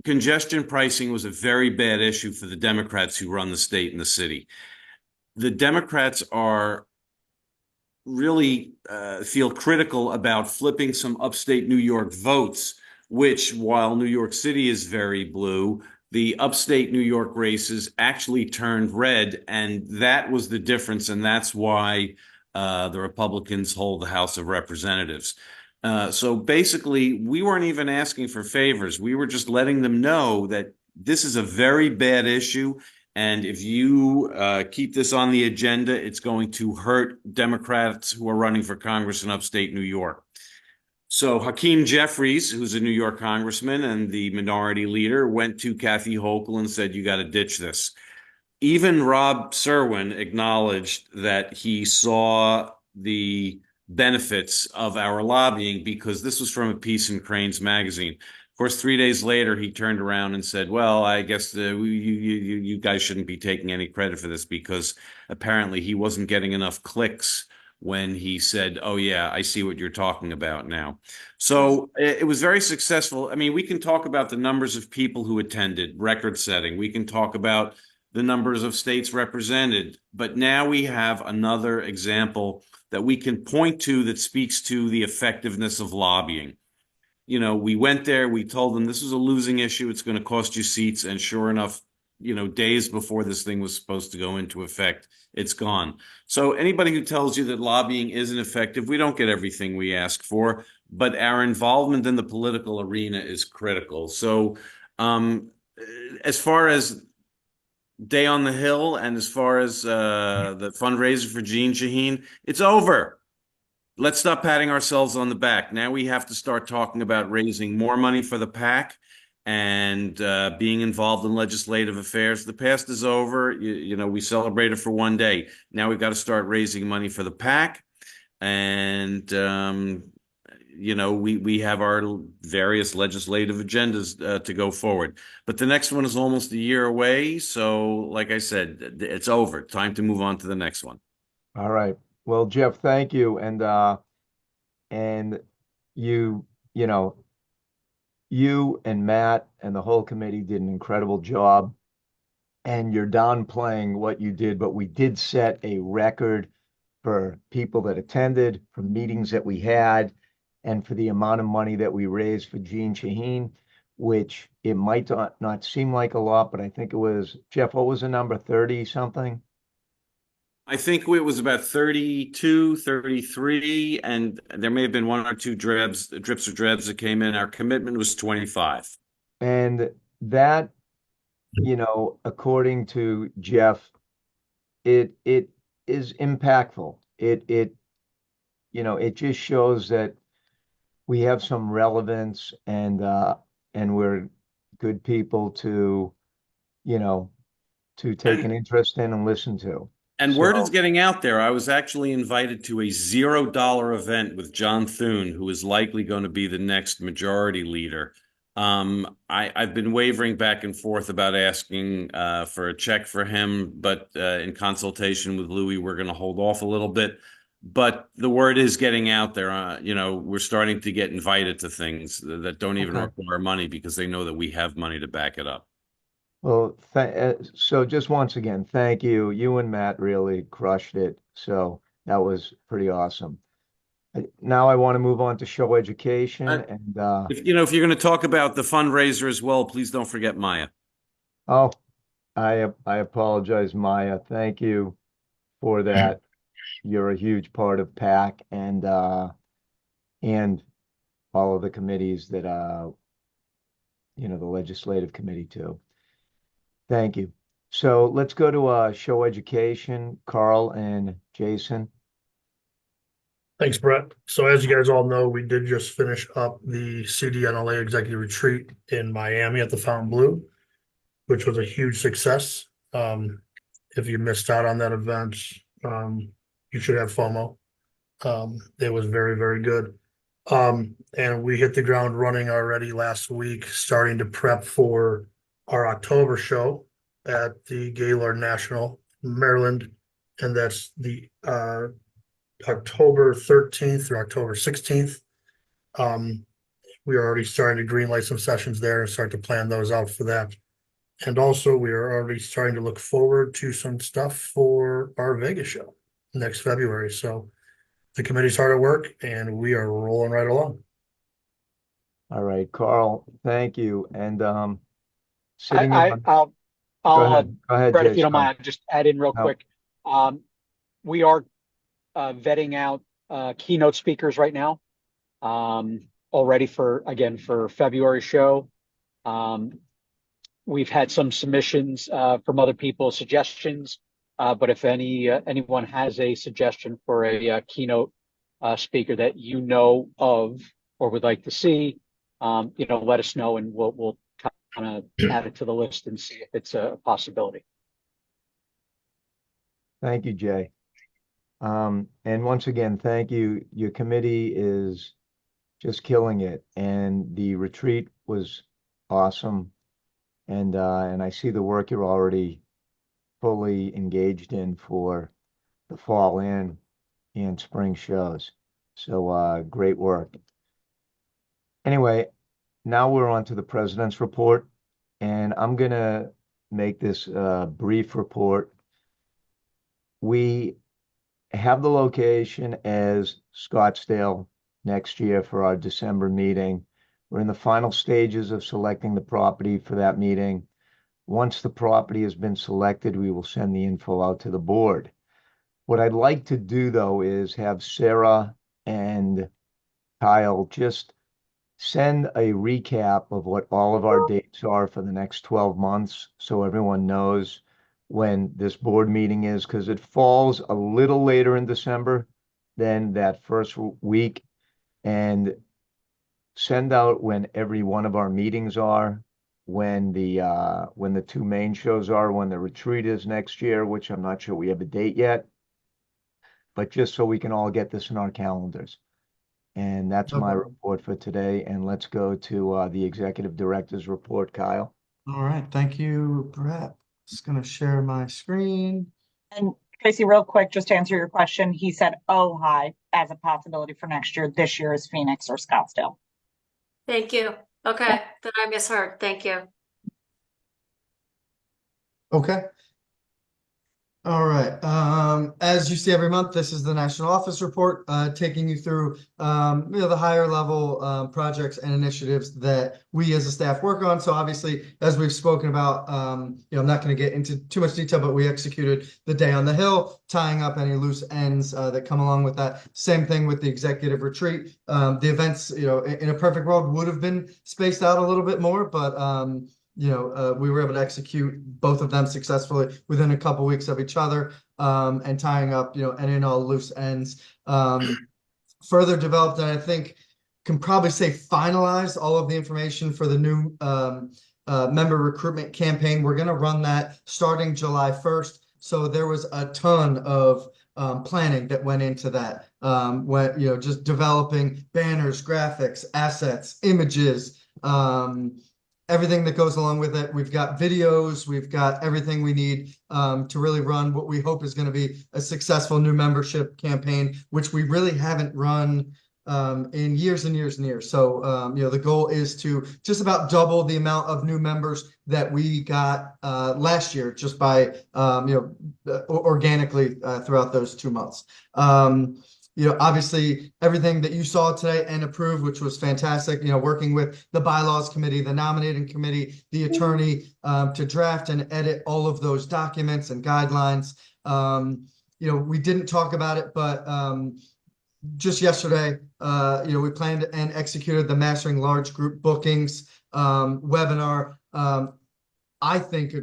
congestion pricing was a very bad issue for the Democrats who run the state and the city. The Democrats are really feel critical about flipping some upstate New York votes, which, while New York City is very blue, the upstate New York races actually turned red. And that was the difference. And that's why the Republicans hold the House of Representatives. So basically, we weren't even asking for favors. We were just letting them know that this is a very bad issue. And if you keep this on the agenda, it's going to hurt Democrats who are running for Congress in upstate New York. So Hakeem Jeffries, who's a New York congressman and the minority leader, went to Kathy Hochul and said, you got to ditch this. Even Rob Serwin acknowledged that he saw the benefits of our lobbying because this was from a piece in Crain's magazine. Of course, 3 days later, he turned around and said, well, I guess you guys shouldn't be taking any credit for this because apparently he wasn't getting enough clicks when he said, oh, yeah, I see what you're talking about now. So it was very successful. I mean, we can talk about the numbers of people who attended, record setting. We can talk about the numbers of states represented. But now we have another example that we can point to that speaks to the effectiveness of lobbying. You know, we went there, we told them this is a losing issue. It's going to cost you seats. And sure enough, you know, days before this thing was supposed to go into effect, it's gone. So anybody who tells you that lobbying isn't effective, we don't get everything we ask for, but our involvement in the political arena is critical. So as far as Day on the Hill and as far as the fundraiser for Jeanne Shaheen, it's over. Let's stop patting ourselves on the back. Now we have to start talking about raising more money for the PAC and being involved in legislative affairs. The past is over. You know, we celebrated for one day. Now we've got to start raising money for the PAC. And, you know, we have our various legislative agendas to go forward. But the next one is almost a year away. So, like I said, it's over. Time to move on to the next one. All right. Well, Jeff, thank you. And you know, you and Matt and the whole committee did an incredible job. And you're downplaying what you did, but we did set a record for people that attended, for meetings that we had, and for the amount of money that we raised for Jeanne Shaheen, which it might not seem like a lot, but I think it was, Jeff, what was the number, 30 something? I think it was about 32, 33, and there may have been one or two drips or drabs that came in. Our commitment was 25. And that, you know, according to Jeff, it is impactful. It you know, it just shows that we have some relevance and we're good people to, you know, to take an interest in and listen to. And word is getting out there. I was actually invited to a $0 event with John Thune, who is likely going to be the next majority leader. I've been wavering back and forth about asking for a check for him, but in consultation with Louis, we're going to hold off a little bit. But the word is getting out there. You know, we're starting to get invited to things that don't even require money because they know that we have money to back it up. Well, so just once again, thank you. You and Matt really crushed it. So that was pretty awesome. Now I want to move on to show education and if you're going to talk about the fundraiser as well, please don't forget Maya. Oh, I apologize, Maya. Thank you for that. You're a huge part of PAC and all of the committees that you know, the legislative committee too. Thank you. So let's go to show education, Carl and Jason. Thanks, Brett. So as you guys all know, we did just finish up the CDNLA Executive Retreat in Miami at the Fontainebleau, which was a huge success. If you missed out on that event, you should have FOMO. It was very, very good. And we hit the ground running already last week, starting to prep for our October show at the Gaylord National in Maryland. And that's the October 13th through October 16th. We are already starting to greenlight some sessions there and start to plan those out for that. And also we are already starting to look forward to some stuff for our Vegas show next February. So the committee's hard at work and we are rolling right along. All right, Carl, thank you. And I'll go ahead, Brett, Jason. if you don't mind, I'll just add in real quick. We are vetting out keynote speakers right now. already for February show. We've had some submissions from other people, suggestions, but if anyone has a suggestion for a keynote speaker that you know of or would like to see, let us know, and we'll kind of add it to the list and see if it's a possibility. Thank you, Jay. And once again, thank you. Your committee is just killing it, and the retreat was awesome. And I see the work you're already fully engaged in for the fall and spring shows. So great work. Anyway, now we're on to the president's report, and I'm gonna make this brief report. We have the location as Scottsdale next year for our December meeting. We're in the final stages of selecting the property for that meeting. Once the property has been selected, we will send the info out to the board. What I'd like to do, though, is have Sarah and Kyle just send a recap of what all of our dates are for the next 12 months so everyone knows when this board meeting is, because it falls a little later in December than that first week, and send out when every one of our meetings are, when the two main shows are, when the retreat is next year, which I'm not sure we have a date yet, but just so we can all get this in our calendars. And that's my report for today. And let's go to the executive director's report, Kyle. All right, thank you, Brett. Just gonna share my screen. And Tracy, real quick, just to answer your question, he said Ojai as a possibility for next year. This year is Phoenix or Scottsdale. Thank you. Okay, then I misheard. Thank you. Okay. All right. As you see every month, this is the National Office Report, taking you through the higher level projects and initiatives that we as a staff work on. So obviously, as we've spoken about, I'm not going to get into too much detail, but we executed the Day on the Hill, tying up any loose ends that come along with that. Same thing with the executive retreat. The events, in a perfect world would have been spaced out a little bit more, but we were able to execute both of them successfully within a couple weeks of each other, and tying up, any and all loose ends. Further developed, and I think can probably say finalized all of the information for the new member recruitment campaign. We're going to run that starting July 1st. So there was a ton of planning that went into that, just developing banners, graphics, assets, images, everything that goes along with it. We've got videos, we've got everything we need to really run what we hope is going to be a successful new membership campaign, which we really haven't run in years and years and years. So, the goal is to just about double the amount of new members that we got last year, just by, organically throughout those 2 months. Obviously everything that you saw today and approved, which was fantastic, working with the bylaws committee, the nominating committee, the attorney, to draft and edit all of those documents and guidelines. We didn't talk about it, but just yesterday, we planned and executed the Mastering Large Group Bookings webinar. I think,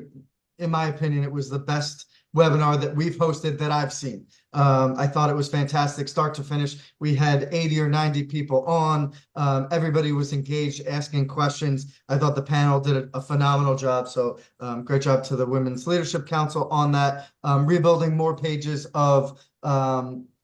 in my opinion, it was the best webinar that we've hosted that I've seen. I thought it was fantastic, start to finish. We had 80 or 90 people on. Everybody was engaged, asking questions. I thought the panel did a phenomenal job. So great job to the Women's Leadership Council on that. Rebuilding more pages of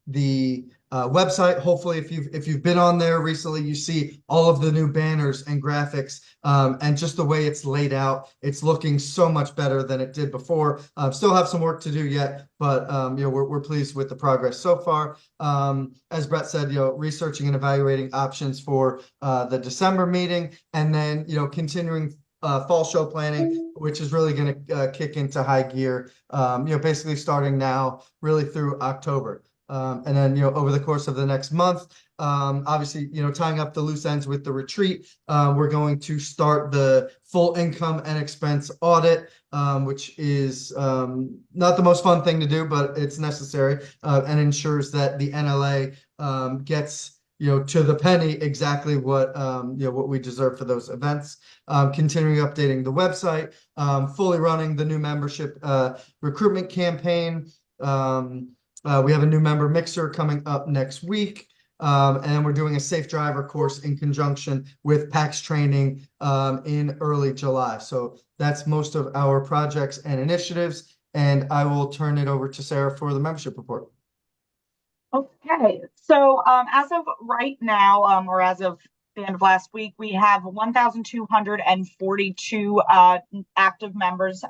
the website. Hopefully, if you've been on there recently, you see all of the new banners and graphics, and just the way it's laid out. It's looking so much better than it did before. Still have some work to do yet, but we're pleased with the progress so far. As Brett said, researching and evaluating options for the December meeting, and then continuing fall show planning, which is really going to kick into high gear. Basically starting now, really through October. And then, over the course of the next month, obviously, tying up the loose ends with the retreat, we're going to start the full income and expense audit, which is not the most fun thing to do, but it's necessary, and ensures that the NLA gets to the penny exactly what, what we deserve for those events. Continuing updating the website, fully running the new membership recruitment campaign. We have a new member mixer coming up next week. And we're doing a safe driver course in conjunction with PAX training in early July. So that's most of our projects and initiatives. And I will turn it over to Sarah for the membership report. Okay, so as of right now, or as of the end of last week, we have 1,242 active members,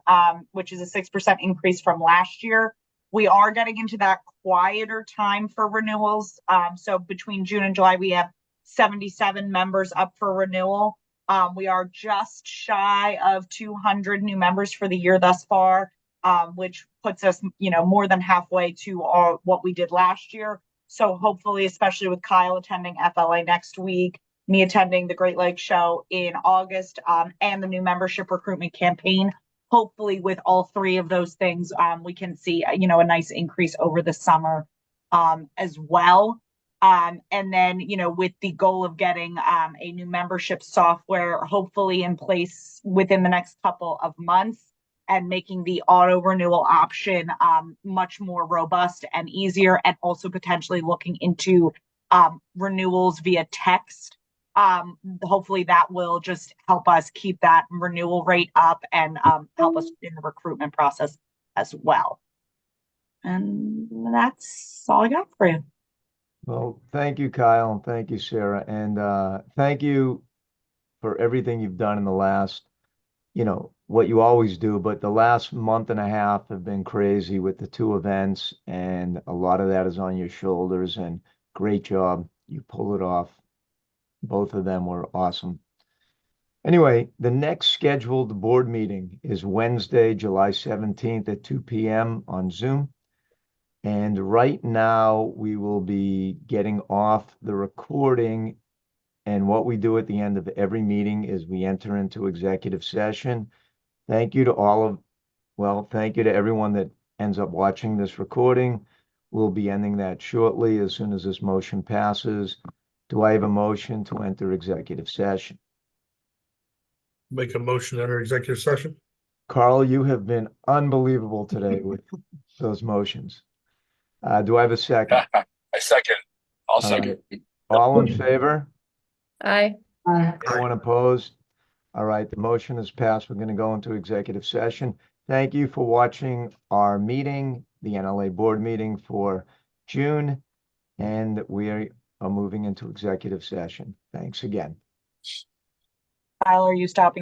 which is a 6% increase from last year. We are getting into that quieter time for renewals. So between June and July, we have 77 members up for renewal. We are just shy of 200 new members for the year thus far, which puts us, more than halfway to what we did last year. So hopefully, especially with Kyle attending FLA next week, me attending the Great Lakes Show in August, and the new membership recruitment campaign, hopefully with all three of those things, we can see, a nice increase over the summer as well. And then, with the goal of getting a new membership software hopefully in place within the next couple of months, and making the auto renewal option much more robust and easier, and also potentially looking into renewals via text. Hopefully that will just help us keep that renewal rate up and help us in the recruitment process as well. And that's all I got for you. Well, thank you, Kyle, and thank you, Sarah, and thank you for everything you've done in the last, what you always do, but the last month and a half have been crazy with the two events, and a lot of that is on your shoulders, and great job. You pulled it off. Both of them were awesome. Anyway, the next scheduled board meeting is Wednesday, July 17th at 2 p.m. on Zoom. And right now we will be getting off the recording. And what we do at the end of every meeting is we enter into executive session. Thank you to thank you to everyone that ends up watching this recording. We'll be ending that shortly as soon as this motion passes. Do I have a motion to enter executive session? Make a motion to enter executive session. Carl, you have been unbelievable today with those motions. Do I have a second? I second. I'll second. Right. All in favor? Aye. Anyone opposed? All right, the motion is passed. We're going to go into executive session. Thank you for watching our meeting, the NLA board meeting for June, and we are moving into executive session. Thanks again. Kyle, are you stopping?